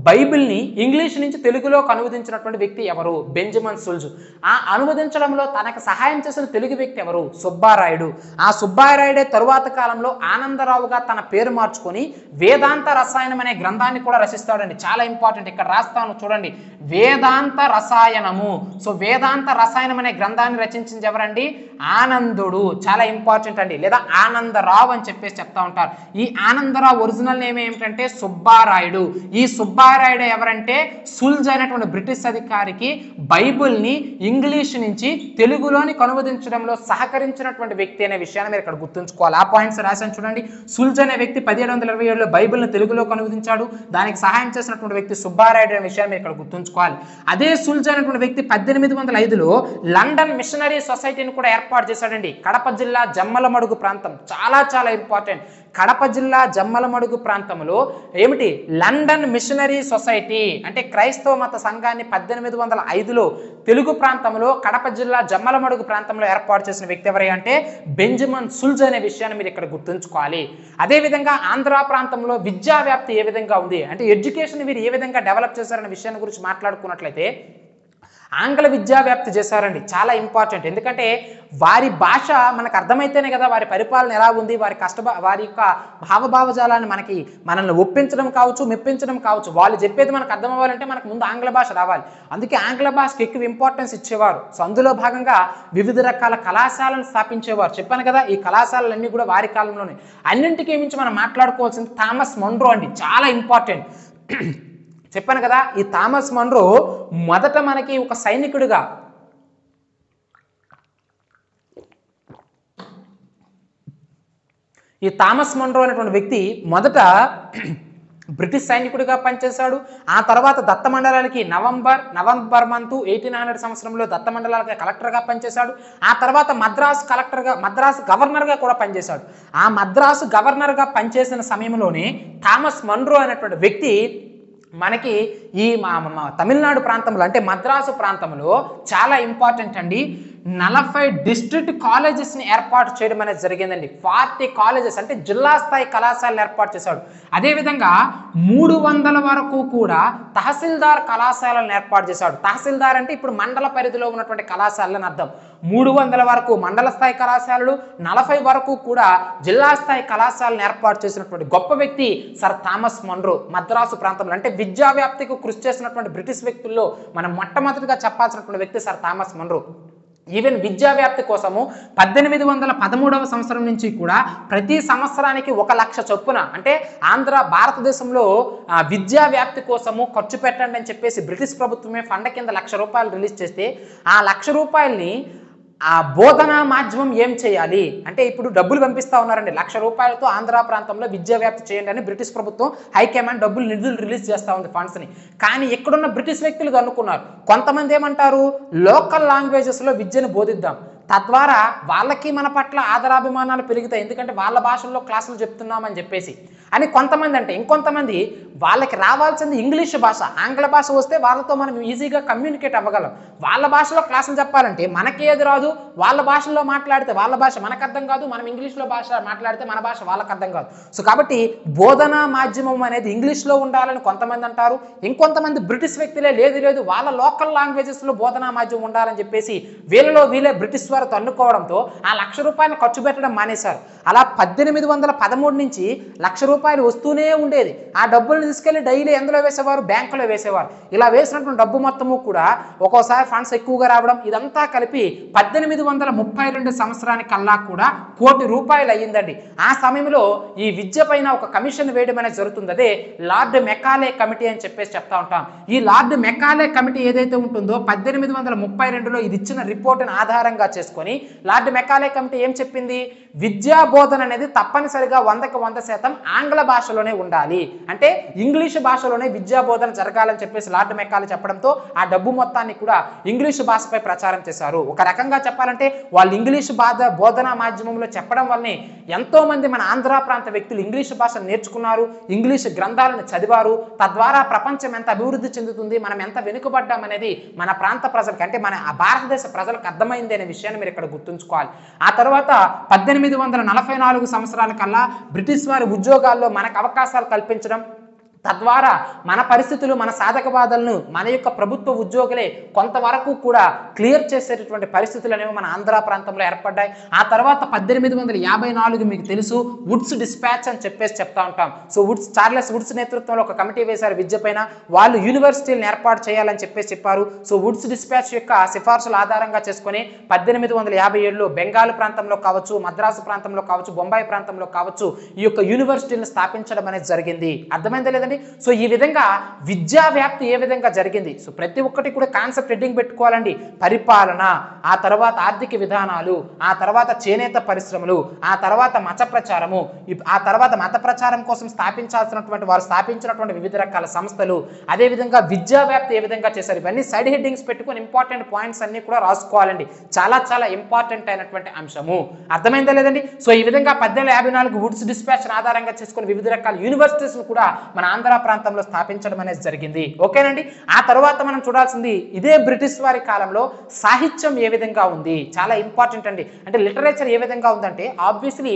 బైబిల్ని ఇంగ్లీష్ నుంచి తెలుగులోకి అనువదించినటువంటి వ్యక్తి ఎవరు? బెంజమిన్ సుల్జ్. ఆ అనువదించడంలో తనకు సహాయం చేసిన తెలుగు వ్యక్తి ఎవరు? సుబ్బారాయుడు. ఆ సుబ్బారాయుడే తరువాత కాలంలో ఆనందరావుగా తన పేరు మార్చుకొని వేదాంత రసాయనం అనే గ్రంథాన్ని కూడా రచిస్తాడండి. చాలా ఇంపార్టెంట్, ఇక్కడ రాస్తాను చూడండి, వేదాంత రసాయనము. సో వేదాంత రసాయనం అనే గ్రంథాన్ని రచించింది ఎవరండి? ఆనందుడు. చాలా ఇంపార్టెంట్ అండి, లేదా ఆనందరావు అని చెప్పేసి చెప్తా ఉంటారు. ఈ ఆనందరావు ఒరిజినల్ నేమ్ ఏమిటంటే సుబ్బారాయుడు. ఈ సుబ్బారాయుడు ఎవరంటే సుల్జ్ అయినటువంటి బ్రిటిష్ అధికారికి బైబిల్ని ఇంగ్లీష్ నుంచి తెలుగులోని అనువదించడంలో సహకరించినటువంటి వ్యక్తి అనే విషయాన్ని మీరు ఇక్కడ గుర్తుంచుకోవాలి. ఆ పాయింట్స్ రాశాను చూడండి. సుల్జ్ అనే వ్యక్తి 1727లో బైబిల్ని తెలుగులోకి అనువదించాడు. దానికి సహాయం చేసినటువంటి వ్యక్తి సుబ్బారాయుడు అనే విషయాన్ని మీరు ఇక్కడ గుర్తుంచుకోవాలి. అదే సుల్జ్ అయినటువంటి వ్యక్తి 1805లో లండన్ మిషనరీ సొసైటీని కూడా ఏర్పాటు చేశాడండి. కడప జిల్లా జమ్మలమడుగు ప్రాంతం, చాలా చాలా ఇంపార్టెంట్. కడప జిల్లా జమ్మలమడుగు ప్రాంతంలో ఏమిటి? లండన్ మిషనరీ సొసైటీ, అంటే క్రైస్తవ మత సంఘాన్ని 1805లో తెలుగు ప్రాంతంలో కడప జిల్లా జమ్మలమడుగు ప్రాంతంలో ఏర్పాటు చేసిన వ్యక్తి ఎవరై అంటే బెంజమిన్ సుల్జ్ అనే విషయాన్ని మీరు ఇక్కడ గుర్తుంచుకోవాలి. అదేవిధంగా ఆంధ్ర ప్రాంతంలో విద్యా వ్యాప్తి ఏ విధంగా ఉంది అంటే ఎడ్యుకేషన్ వీరు ఏ విధంగా డెవలప్ చేశారనే విషయాన్ని గురించి మాట్లాడుకున్నట్లయితే ఆంగ్ల విద్యా వ్యాప్తి చేశారండి. చాలా ఇంపార్టెంట్, ఎందుకంటే వారి భాష మనకు అర్థమైతేనే కదా వారి పరిపాలన ఎలా ఉంది, వారి యొక్క భావభావజాలాన్ని మనల్ని ఒప్పించడం కావచ్చు, మెప్పించడం కావచ్చు. వాళ్ళు చెప్పేది మనకు అర్థం అవ్వాలంటే మనకు ముందు ఆంగ్ల భాష రావాలి. అందుకే ఆంగ్ల భాషకి ఎక్కువ ఇంపార్టెన్స్ ఇచ్చేవారు. సో అందులో భాగంగా వివిధ రకాల కళాశాలను స్థాపించేవారు. చెప్పాను కదా, ఈ కళాశాలలన్నీ కూడా వారి కాలంలోనే. అన్నింటికీ మించి మనం మాట్లాడుకోవాల్సింది థామస్ మన్రో అండి, చాలా ఇంపార్టెంట్. చెప్పాను కదా, ఈ థామస్ మన్రో మొదట మనకి ఒక సైనికుడిగా, ఈ థామస్ మన్రో అనేటువంటి వ్యక్తి మొదట బ్రిటిష్ సైనికుడిగా పనిచేశాడు. ఆ తర్వాత దత్తమండలానికి నవంబర్ మంత్ 1800 సంవత్సరంలో దత్తమండలాలకి కలెక్టర్గా పనిచేశాడు. ఆ తర్వాత మద్రాసు గవర్నర్గా కూడా పనిచేశాడు. ఆ మద్రాసు గవర్నర్గా పనిచేసిన సమయంలోనే థామస్ మన్రో అనేటువంటి వ్యక్తి మనకి ఈ తమిళనాడు ప్రాంతంలో అంటే మద్రాసు ప్రాంతంలో చాలా ఇంపార్టెంట్ అండి, 40 డిస్ట్రిక్ట్ కాలేజెస్ని ఏర్పాటు చేయడం అనేది జరిగిందండి. 40 కాలేజెస్ అంటే జిల్లా స్థాయి కళాశాలను ఏర్పాటు చేశాడు. అదేవిధంగా 300 వరకు కూడా తహసీల్దార్ కళాశాలను ఏర్పాటు చేశాడు. తహసీల్దార్ అంటే ఇప్పుడు మండల పరిధిలో ఉన్నటువంటి కళాశాలని అర్థం. 300 వరకు మండల స్థాయి కళాశాలలు, 40 వరకు కూడా జిల్లా స్థాయి కళాశాలను ఏర్పాటు చేసినటువంటి గొప్ప వ్యక్తి సర్ థామస్ మన్రో. మద్రాసు ప్రాంతంలో అంటే విద్యా వ్యాప్తికి కృషి చేసినటువంటి బ్రిటిష్ వ్యక్తుల్లో మనం మొట్టమొదటిగా చెప్పాల్సినటువంటి వ్యక్తి సర్ థామస్ మన్రో. ఈవెన్ విద్యా వ్యాప్తి కోసము 1813వ సంవత్సరం నుంచి కూడా ప్రతి సంవత్సరానికి 1,00,000 చొప్పున అంటే భారతదేశంలో విద్యా వ్యాప్తి కోసము ఖర్చు పెట్టండి అని చెప్పేసి బ్రిటిష్ ప్రభుత్వమే ఫండ్ కింద ₹1,00,000 రిలీజ్ చేస్తే ఆ ₹1,00,000ని ఆ బోధనా మాధ్యమం ఏం చేయాలి అంటే ఇప్పుడు డబ్బులు పంపిస్తా ఉన్నారండి ₹1,00,000తో ఆంధ్ర ప్రాంతంలో విద్యా వ్యాప్తి చేయండి అని బ్రిటిష్ ప్రభుత్వం హైకమాండ్ నిధులు రిలీజ్ చేస్తూ ఉంది ఫండ్స్ని. కానీ ఇక్కడున్న బ్రిటిష్ వ్యక్తులు అనుకున్నారు, కొంతమంది ఏమంటారు లోకల్ లాంగ్వేజెస్లో విద్యను బోధిద్దాం, తద్వారా వాళ్ళకి మన పట్ల ఆదరాభిమానాలు పెరుగుతాయి, ఎందుకంటే వాళ్ళ భాషల్లో క్లాసులు చెప్తున్నామని చెప్పేసి అని కొంతమంది. అంటే ఇంకొంతమంది వాళ్ళకి రావాల్సింది ఇంగ్లీష్ భాష, ఆంగ్ల భాష వస్తే వాళ్ళతో మనం ఈజీగా కమ్యూనికేట్ అవ్వగలం, వాళ్ళ భాషలో క్లాసులు చెప్పాలంటే మనకి ఏది రాదు, వాళ్ళ భాషలో మాట్లాడితే వాళ్ళ భాష మనకు అర్థం కాదు, మనం ఇంగ్లీష్లో భాష మాట్లాడితే మన భాష వాళ్ళకి అర్థం కాదు. సో కాబట్టి బోధనా మాధ్యమం అనేది ఇంగ్లీష్లో ఉండాలని కొంతమంది అంటారు, ఇంకొంతమంది బ్రిటిష్ వ్యక్తులే లేదు వాళ్ళ లోకల్ లాంగ్వేజెస్లో బోధనా మాధ్యమం ఉండాలని చెప్పేసి వీళ్ళే బ్రిటిష్ వారితో అన్నుకోవడంతో ఆ ₹1,00,000 ఖర్చు పెట్టడం మానేశారు. అలా 1813 నుంచి ₹1,00,000 వస్తూనే ఉండేది. ఆ డబ్బులను తీసుకెళ్లి డైలీ ఎందులో వేసేవారు, బ్యాంకులో వేసేవారు. ఇలా వేసినటువంటి డబ్బు మొత్తము కూడా ఒక్కోసారి ఫండ్స్ ఎక్కువగా రావడం, ఇదంతా కలిపి 1832 సంవత్సరానికల్లా కూడా ₹1,00,00,000 అయ్యిందండి. ఆ సమయంలో ఈ విద్య పైన ఒక కమిషన్ వేయడం అనేది జరుగుతుంది, అదే లార్డ్ మెకాలే కమిటీ అని చెప్పేసి చెప్తా ఉంటాం. ఈ లార్డ్ మెకాలే కమిటీ ఏదైతే ఉంటుందో 1832లో ఇది ఇచ్చిన రిపోర్ట్ని ఆధారంగా చేసుకొని లార్డ్ మెకాలే కమిటీ ఏం చెప్పింది, విద్యా బోధన అనేది తప్పనిసరిగా 100కి 100% ఆంగ్ల భాషలోనే ఉండాలి, అంటే ఇంగ్లీష్ భాషలోనే విద్యా బోధన జరగాలని చెప్పేసి లార్డ్ మెకాలే చెప్పడంతో ఆ డబ్బు మొత్తాన్ని కూడా ఇంగ్లీష్ భాషపై ప్రచారం చేశారు. ఒక రకంగా చెప్పాలంటే వాళ్ళు ఇంగ్లీష్ బోధనా మాధ్యమంలో చెప్పడం వల్లనే ఎంతో మంది మన ఆంధ్ర ప్రాంత వ్యక్తులు ఇంగ్లీష్ భాష నేర్చుకున్నారు, ఇంగ్లీష్ గ్రంథాలను చదివారు. తద్వారా ప్రపంచం ఎంత అభివృద్ధి చెందుతుంది, మనం ఎంత వెనుకబడ్డాం అనేది మన ప్రాంత ప్రజలకు, అంటే మన భారతదేశ ప్రజలకు అర్థమైంది అనే విషయాన్ని మీరు ఇక్కడ గుర్తుంచుకోవాలి. ఆ తర్వాత 1844 సంవత్సరాల కల్లా బ్రిటిష్ వారి ఉద్యోగాల్లో మనకు అవకాశాలు కల్పించడం, తద్వారా మన పరిస్థితులు మన సాధక బాధలను మన యొక్క ప్రభుత్వ ఉద్యోగులే కొంతవరకు కూడా క్లియర్ చేసేటటువంటి పరిస్థితులు అనేవి మన ఆంధ్ర ప్రాంతంలో ఏర్పడ్డాయి. ఆ తర్వాత 1854 మీకు తెలుసు వుడ్స్ డిస్పాచ్ అని చెప్పేసి చెప్తా ఉంటాం. సో చార్లెస్ వుడ్స్ నేతృత్వంలో ఒక కమిటీ వేశారు విద్య పైన, వాళ్ళు యూనివర్సిటీలను ఏర్పాటు చేయాలని చెప్పేసి చెప్పారు. సో వుడ్స్ డిస్పాచ్ యొక్క సిఫార్సుల ఆధారంగా చేసుకుని 1857లో బెంగాల్ ప్రాంతంలో కావచ్చు, మద్రాసు ప్రాంతంలో కావచ్చు, బొంబాయి ప్రాంతంలో కావచ్చు ఈ యొక్క యూనివర్సిటీలను స్థాపించడం అనేది జరిగింది. అర్థమైందా లేదండి? సో ఈ విధంగా విద్యా వ్యాప్తి ఏ విధంగా జరిగింది, సో ప్రతి ఒక్కటి కూడా కాన్సెప్ట్ హెడ్డింగ్ పెట్టుకోవాలండి. పరిపాలన, ఆ తర్వాత ఆర్థిక విధానాలు, ఆ తర్వాత చేనేత పరిశ్రమలు, ఆ తర్వాత మత ప్రచారము, ఆ తర్వాత మత ప్రచారం కోసం వారు స్థాపించినటువంటి వివిధ రకాల సంస్థలు, అదేవిధంగా విద్యా వ్యాప్తి ఏ విధంగా చేశారు, ఇవన్నీ సైడ్ హెడ్డింగ్స్ పెట్టుకొని ఇంపార్టెంట్ పాయింట్స్ అన్ని కూడా రాసుకోవాలండి. చాలా చాలా ఇంపార్టెంట్ అయినటువంటి అంశము. అర్థమైందా లేదండి? సో ఈ విధంగా 1854 వుడ్స్ డిస్పాచ్ ఆధారంగా చేసుకుని వివిధ రకాల యూనివర్సిటీస్ కూడా మన ఆంధ్ర ప్రాంతంలో స్థాపించడం అనేది జరిగింది. ఓకేనండి. ఆ తర్వాత మనం చూడాల్సింది ఇదే బ్రిటిష్ వారి కాలంలో సాహిత్యం ఏ విధంగా ఉంది, చాలా ఇంపార్టెంట్ అండి. అంటే లిటరేచర్ ఏ విధంగా ఉందంటే ఆబ్వియస్లీ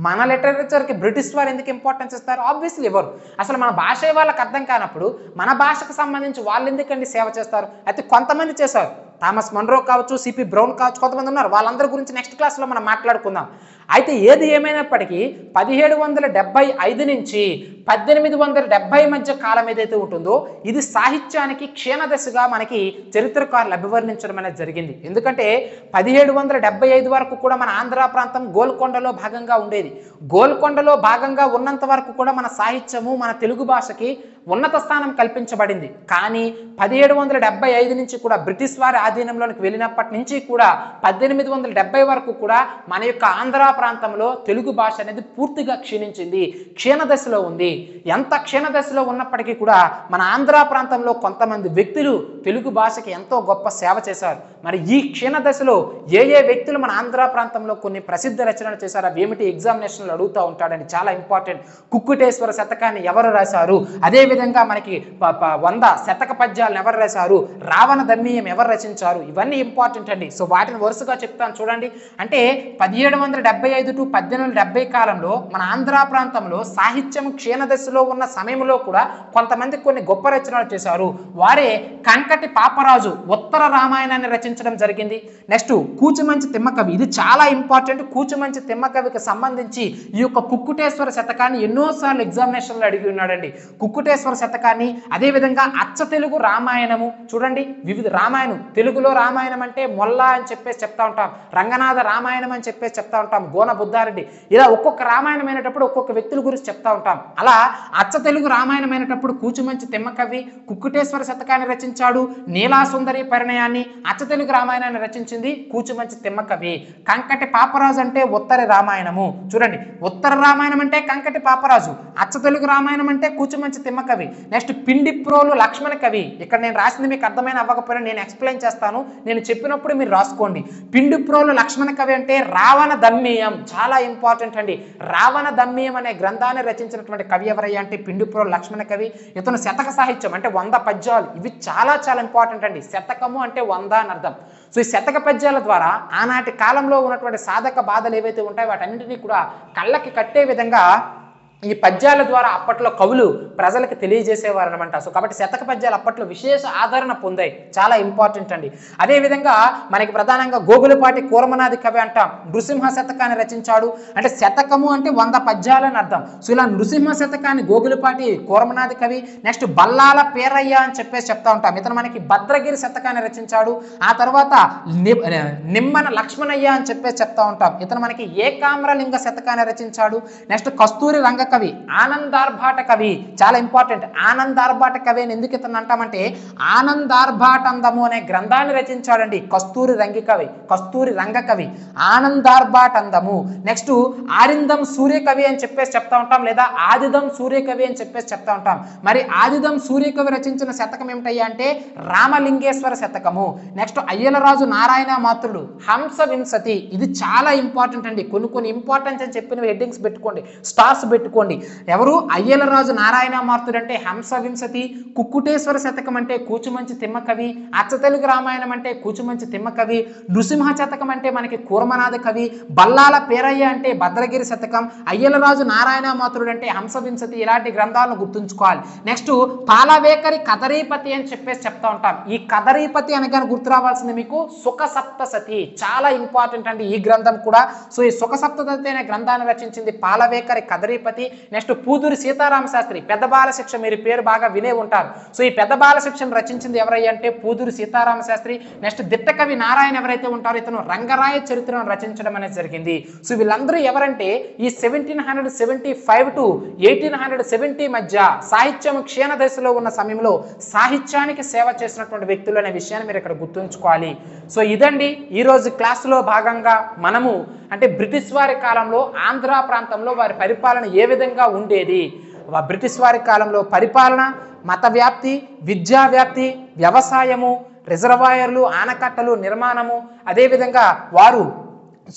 మన లిటరేచర్కి బ్రిటిష్ వారు ఎందుకు ఇంపార్టెన్స్ ఇస్తారు, ఆబ్వియస్లీ ఎవరు అసలు మన భాష వాళ్ళకి అర్థం కానప్పుడు మన భాషకు సంబంధించి వాళ్ళు ఎందుకండి సేవ చేస్తారు. అయితే కొంతమంది చేశారు, థామస్ మన్రో కావచ్చు, సిపి బ్రౌన్ కావచ్చు, కొంతమంది ఉన్నారు, వాళ్ళందరి గురించి నెక్స్ట్ క్లాస్లో మనం మాట్లాడుకుందాం. అయితే ఏది ఏమైనప్పటికీ 1775 నుంచి 1870 మధ్య కాలం ఏదైతే ఉంటుందో ఇది సాహిత్యానికి క్షీణదశగా మనకి చరిత్రకారులు అభివర్ణించడం అనేది జరిగింది. ఎందుకంటే 1775 వరకు కూడా మన ఆంధ్ర ప్రాంతం గోల్కొండలో భాగంగా ఉండేది. గోల్కొండలో భాగంగా ఉన్నంత వరకు కూడా మన సాహిత్యము మన తెలుగు భాషకి ఉన్నత స్థానం కల్పించబడింది. కానీ 1775 నుంచి కూడా బ్రిటిష్ వారి ఆధీనంలోకి వెళ్ళినప్పటి నుంచి కూడా 1870 వరకు కూడా మన యొక్క ఆంధ్ర ప్రాంతంలో తెలుగు భాష అనేది పూర్తిగా క్షీణించింది, క్షీణదశలో ఉంది. ఎంత క్షీణదశలో ఉన్నప్పటికీ కూడా మన ఆంధ్ర ప్రాంతంలో కొంతమంది వ్యక్తులు తెలుగు భాషకి ఎంతో గొప్ప సేవ చేశారు. మరి ఈ క్షీణదశలో ఏ వ్యక్తులు మన ఆంధ్ర ప్రాంతంలో కొన్ని ప్రసిద్ధ రచనలు చేశారు, అవి ఏమిటి ఎగ్జామినేషన్లు అడుగుతూ ఉంటాడని చాలా ఇంపార్టెంట్. కుక్కుటేశ్వర శతకాన్ని ఎవరు రాశారు, అదేవిధంగా మనకి 100 శతక పద్యాలను ఎవరు రాశారు, రావణ దమ్మియం ఎవరు రచించారు, ఇవన్నీ ఇంపార్టెంట్ అండి. సో వాటిని వరుసగా చెప్తాను చూడండి. అంటే 1775 to 1870 కాలంలో మన ఆంధ్ర ప్రాంతంలో సాహిత్యం క్షీణదశ దశలో ఉన్న సమయంలో కూడా కొంతమంది కొన్ని గొప్ప రచనలు చేశారు. వారే కంకటి పాపరాజు ఉత్తర రామాయణాన్ని రచించడం జరిగింది. నెక్స్ట్ కూచిమంచి తిమ్మకవి, ఇది చాలా ఇంపార్టెంట్. కూచిమంచి తిమ్మకవికి సంబంధించి ఈ యొక్క కుక్కుటేశ్వర శతకాన్ని ఎన్నోసార్లు ఎగ్జామినేషన్లో అడిగి ఉన్నాడండి. కుక్కుటేశ్వర శతకాన్ని, అదేవిధంగా అచ్చ తెలుగు రామాయణము చూడండి, వివిధ రామాయణం, తెలుగులో రామాయణం అంటే మొల్ల అని చెప్పేసి చెప్తా ఉంటాం, రంగనాథ రామాయణం అని చెప్పేసి చెప్తా ఉంటాం, గోన బుద్ధారెడ్డి, ఇలా ఒక్కొక్క రామాయణం అయినప్పుడు ఒక్కొక్క వ్యక్తుల గురించి చెప్తా ఉంటాం. అలా అచ్చ తెలుగు రామాయణం అయినప్పుడు కూచిమంచి తిమ్మకవి కుక్కుటేశ్వర శతకాన్ని రచించాడు. నీలాసుందరి పరిణయాన్ని, అచ్చ తెలుగు రామాయణాన్ని రచించింది కూచిమంచి తిమ్మకవి. కంకటి పాపరాజు అంటే ఉత్తర రామాయణము, చూడండి ఉత్తర రామాయణం అంటే కంకటి పాపరాజు, అచ్చ తెలుగు రామాయణం అంటే కూచిమంచి తిమ్మకవి. నెక్స్ట్ పిండిప్రోలు లక్ష్మణ కవి, ఇక్కడ నేను రాసింది మీకు అర్థమైన అవ్వకపోయినా నేను ఎక్స్ప్లెయిన్ చేస్తాను, నేను చెప్పినప్పుడు మీరు రాసుకోండి. పిండిప్రోలు లక్ష్మణ కవి అంటే రావణ దమ్మీయం, చాలా ఇంపార్టెంట్ అండి. రావణ దమ్మీయం అనే గ్రంథాన్ని రచించినటువంటి కవి ఎవరయ్యా అంటే పిండిప్రోలు లక్ష్మణ కవి. ఇతను శతక సాహిత్యం అంటే 100 పద్యాలు, ఇవి చాలా చాలా ఇంపార్టెంట్ అండి. శతకము అంటే 100 అని అర్థం. సో ఈ శతక పద్యాల ద్వారా ఆనాటి కాలంలో ఉన్నటువంటి సాధక బాధలు ఏవైతే ఉంటాయో వాటన్నింటినీ కూడా కళ్ళకి కట్టే విధంగా ఈ పద్యాల ద్వారా అప్పట్లో కవులు ప్రజలకు తెలియజేసేవారు అనమాట. సో కాబట్టి శతక పద్యాలు అప్పట్లో విశేష ఆదరణ పొందాయి, చాలా ఇంపార్టెంట్ అండి. అదేవిధంగా మనకి ప్రధానంగా గోగులపాటి కూర్మనాది కవి అంటాం, నృసింహ శతకాన్ని రచించాడు. అంటే శతకము అంటే 100 పద్యాలని అర్థం. సో ఇలా నృసింహ శతకాన్ని గోగులపాటి కూర్మనాది కవి. నెక్స్ట్ బల్లాల పేరయ్య అని చెప్పేసి చెప్తా ఉంటాం, ఇతను మనకి భద్రగిరి శతకాన్ని రచించాడు. ఆ తర్వాత నిమ్మన లక్ష్మణయ్య అని చెప్పేసి చెప్తా ఉంటాం, ఇతను మనకి ఏకామ్రలింగ శతకాన్ని రచించాడు. నెక్స్ట్ కస్తూరి రంగ కవి, ఆనందార్భాట కవి, చాలా ఇంపార్టెంట్. ఆనందార్భాట కవి అని ఎందుకు ఇతను అంటామంటే ఆనందార్భాటందము అనే గ్రంథాన్ని రచించాడండి కస్తూరి రంగ కవి. ఆనందార్భాటందము. నెక్స్ట్ ఆరిందం సూర్యకవి అని చెప్పేసి చెప్తా ఉంటాం, లేదా ఆదిదం సూర్యకవి అని చెప్పేసి చెప్తా ఉంటాం. మరి ఆదిదం సూర్యకవి రచించిన శతకం ఏమిటయ్యా అంటే రామలింగేశ్వర శతకము. నెక్స్ట్ అయ్యలరాజు నారాయణ మాతృడు హంస వింశతి, ఇది చాలా ఇంపార్టెంట్ అండి. కొన్ని ఇంపార్టెన్స్ అని చెప్పిన హెడ్డింగ్స్ పెట్టుకోండి, స్టార్స్ పెట్టుకోండి. ఎవరు? అయ్యలరాజు నారాయణ మార్తుడు అంటే హంస వింశతి, కుక్కుటేశ్వర శతకం అంటే కూచిమంచి తిమ్మకవి, అచ్చ తెలుగు రామాయణం అంటే కూచిమంచి తిమ్మకవి, నృసింహ శతకం అంటే మనకి కూర్మనాథ కవి, బల్లాల పేరయ్య అంటే భద్రగిరి శతకం, అయ్యలరాజు నారాయణ మాతృడు అంటే హంస వింశతి, ఇలాంటి గ్రంథాలను గుర్తుంచుకోవాలి. నెక్స్ట్ పాలవేకరి కదరీపతి అని చెప్పేసి చెప్తా ఉంటాం. ఈ కదరీపతి అనగానే గుర్తు రావాల్సింది మీకు సుఖ సప్తసతి, చాలా ఇంపార్టెంట్ అండి ఈ గ్రంథం కూడా. సో ఈ సుఖ సప్తసతి అనే గ్రంథాన్ని రచించింది పాలవేకరి కదరీపతి. నెక్స్ట్ పూదూరి సీతారామ శాస్త్రి, పెద్ద బాల శిక్ష, మీరు పేరు బాగా వినే ఉంటారు. సో ఈ పెద్ద బాల శిక్షను రచించింది ఎవరయ్యా అంటే పూదూరి సీతారామ శాస్త్రి. నెక్స్ట్ దిట్టకవి నారాయణ ఎవరైతే ఉంటారో ఇతను రంగరాయ చరిత్రను రచించడం అనేది జరిగింది. సో వీళ్ళందరూ ఎవరంటే ఈ 1775 to 1870 మధ్య సాహిత్యం క్షీణ దశలో ఉన్న సమయంలో సాహిత్యానికి సేవ చేసినటువంటి వ్యక్తులు అనే విషయాన్ని మీరు ఇక్కడ గుర్తుంచుకోవాలి. సో ఇదండి ఈరోజు క్లాసులో భాగంగా మనము అంటే బ్రిటిష్ వారి కాలంలో ఆంధ్ర ప్రాంతంలో వారి పరిపాలన ఏ విధంగా ఉండేది, బ్రిటిష్ వారి కాలంలో పరిపాలన, మత వ్యాప్తి, విద్యా వ్యాప్తి, వ్యవసాయము, రిజర్వాయర్లు, ఆనకట్టలు నిర్మాణము, అదేవిధంగా వారు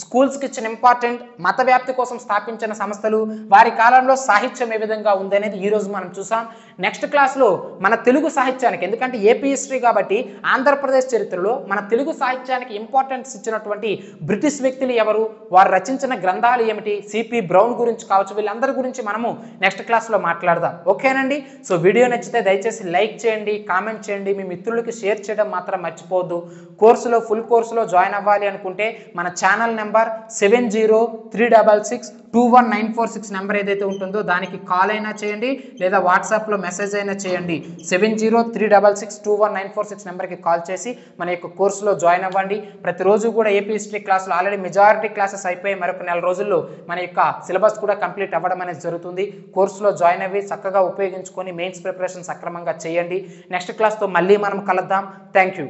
స్కూల్స్కి ఇచ్చిన ఇంపార్టెంట్, మత వ్యాప్తి కోసం స్థాపించిన సంస్థలు, వారి కాలంలో సాహిత్యం ఏ విధంగా ఉంది అనేది ఈరోజు మనం చూసాం. నెక్స్ట్ క్లాస్లో మన తెలుగు సాహిత్యానికి, ఎందుకంటే ఏపీ హిస్టరీ కాబట్టి ఆంధ్రప్రదేశ్ చరిత్రలో మన తెలుగు సాహిత్యానికి ఇంపార్టెన్స్ ఇచ్చినటువంటి బ్రిటిష్ వ్యక్తులు ఎవరు, వారు రచించిన గ్రంథాలు ఏమిటి, సిపి బ్రౌన్ గురించి కావచ్చు, వీళ్ళందరి గురించి మనము నెక్స్ట్ క్లాస్లో మాట్లాడదాం. ఓకేనండి. సో వీడియో నచ్చితే దయచేసి లైక్ చేయండి, కామెంట్ చేయండి, మీ మిత్రులకి షేర్ చేయడం మాత్రం మర్చిపోవద్దు. కోర్సులో ఫుల్ కోర్సులో జాయిన్ అవ్వాలి అనుకుంటే మన ఛానల్ నెంబర్ 7036621946 నెంబర్ ఏదైతే ఉంటుందో దానికి కాల్ అయినా చేయండి, లేదా వాట్సాప్లో మెసేజ్ అయినా చేయండి. 7036621946 నెంబర్కి కాల్ చేసి మన యొక్క కోర్సులో జాయిన్ అవ్వండి. ప్రతిరోజు కూడా ఏపీ హిస్టరీ క్లాసులు ఆల్రెడీ మెజారిటీ క్లాసెస్ అయిపోయి మరొక 4 రోజుల్లో మన యొక్క సిలబస్ కూడా కంప్లీట్ అవ్వడం అనేది జరుగుతుంది. కోర్సులో జాయిన్ అవ్వి చక్కగా ఉపయోగించుకొని మెయిన్స్ ప్రిపరేషన్ సక్రమంగా చేయండి. నెక్స్ట్ క్లాస్తో మళ్ళీ మనం కలుద్దాం. Thank you.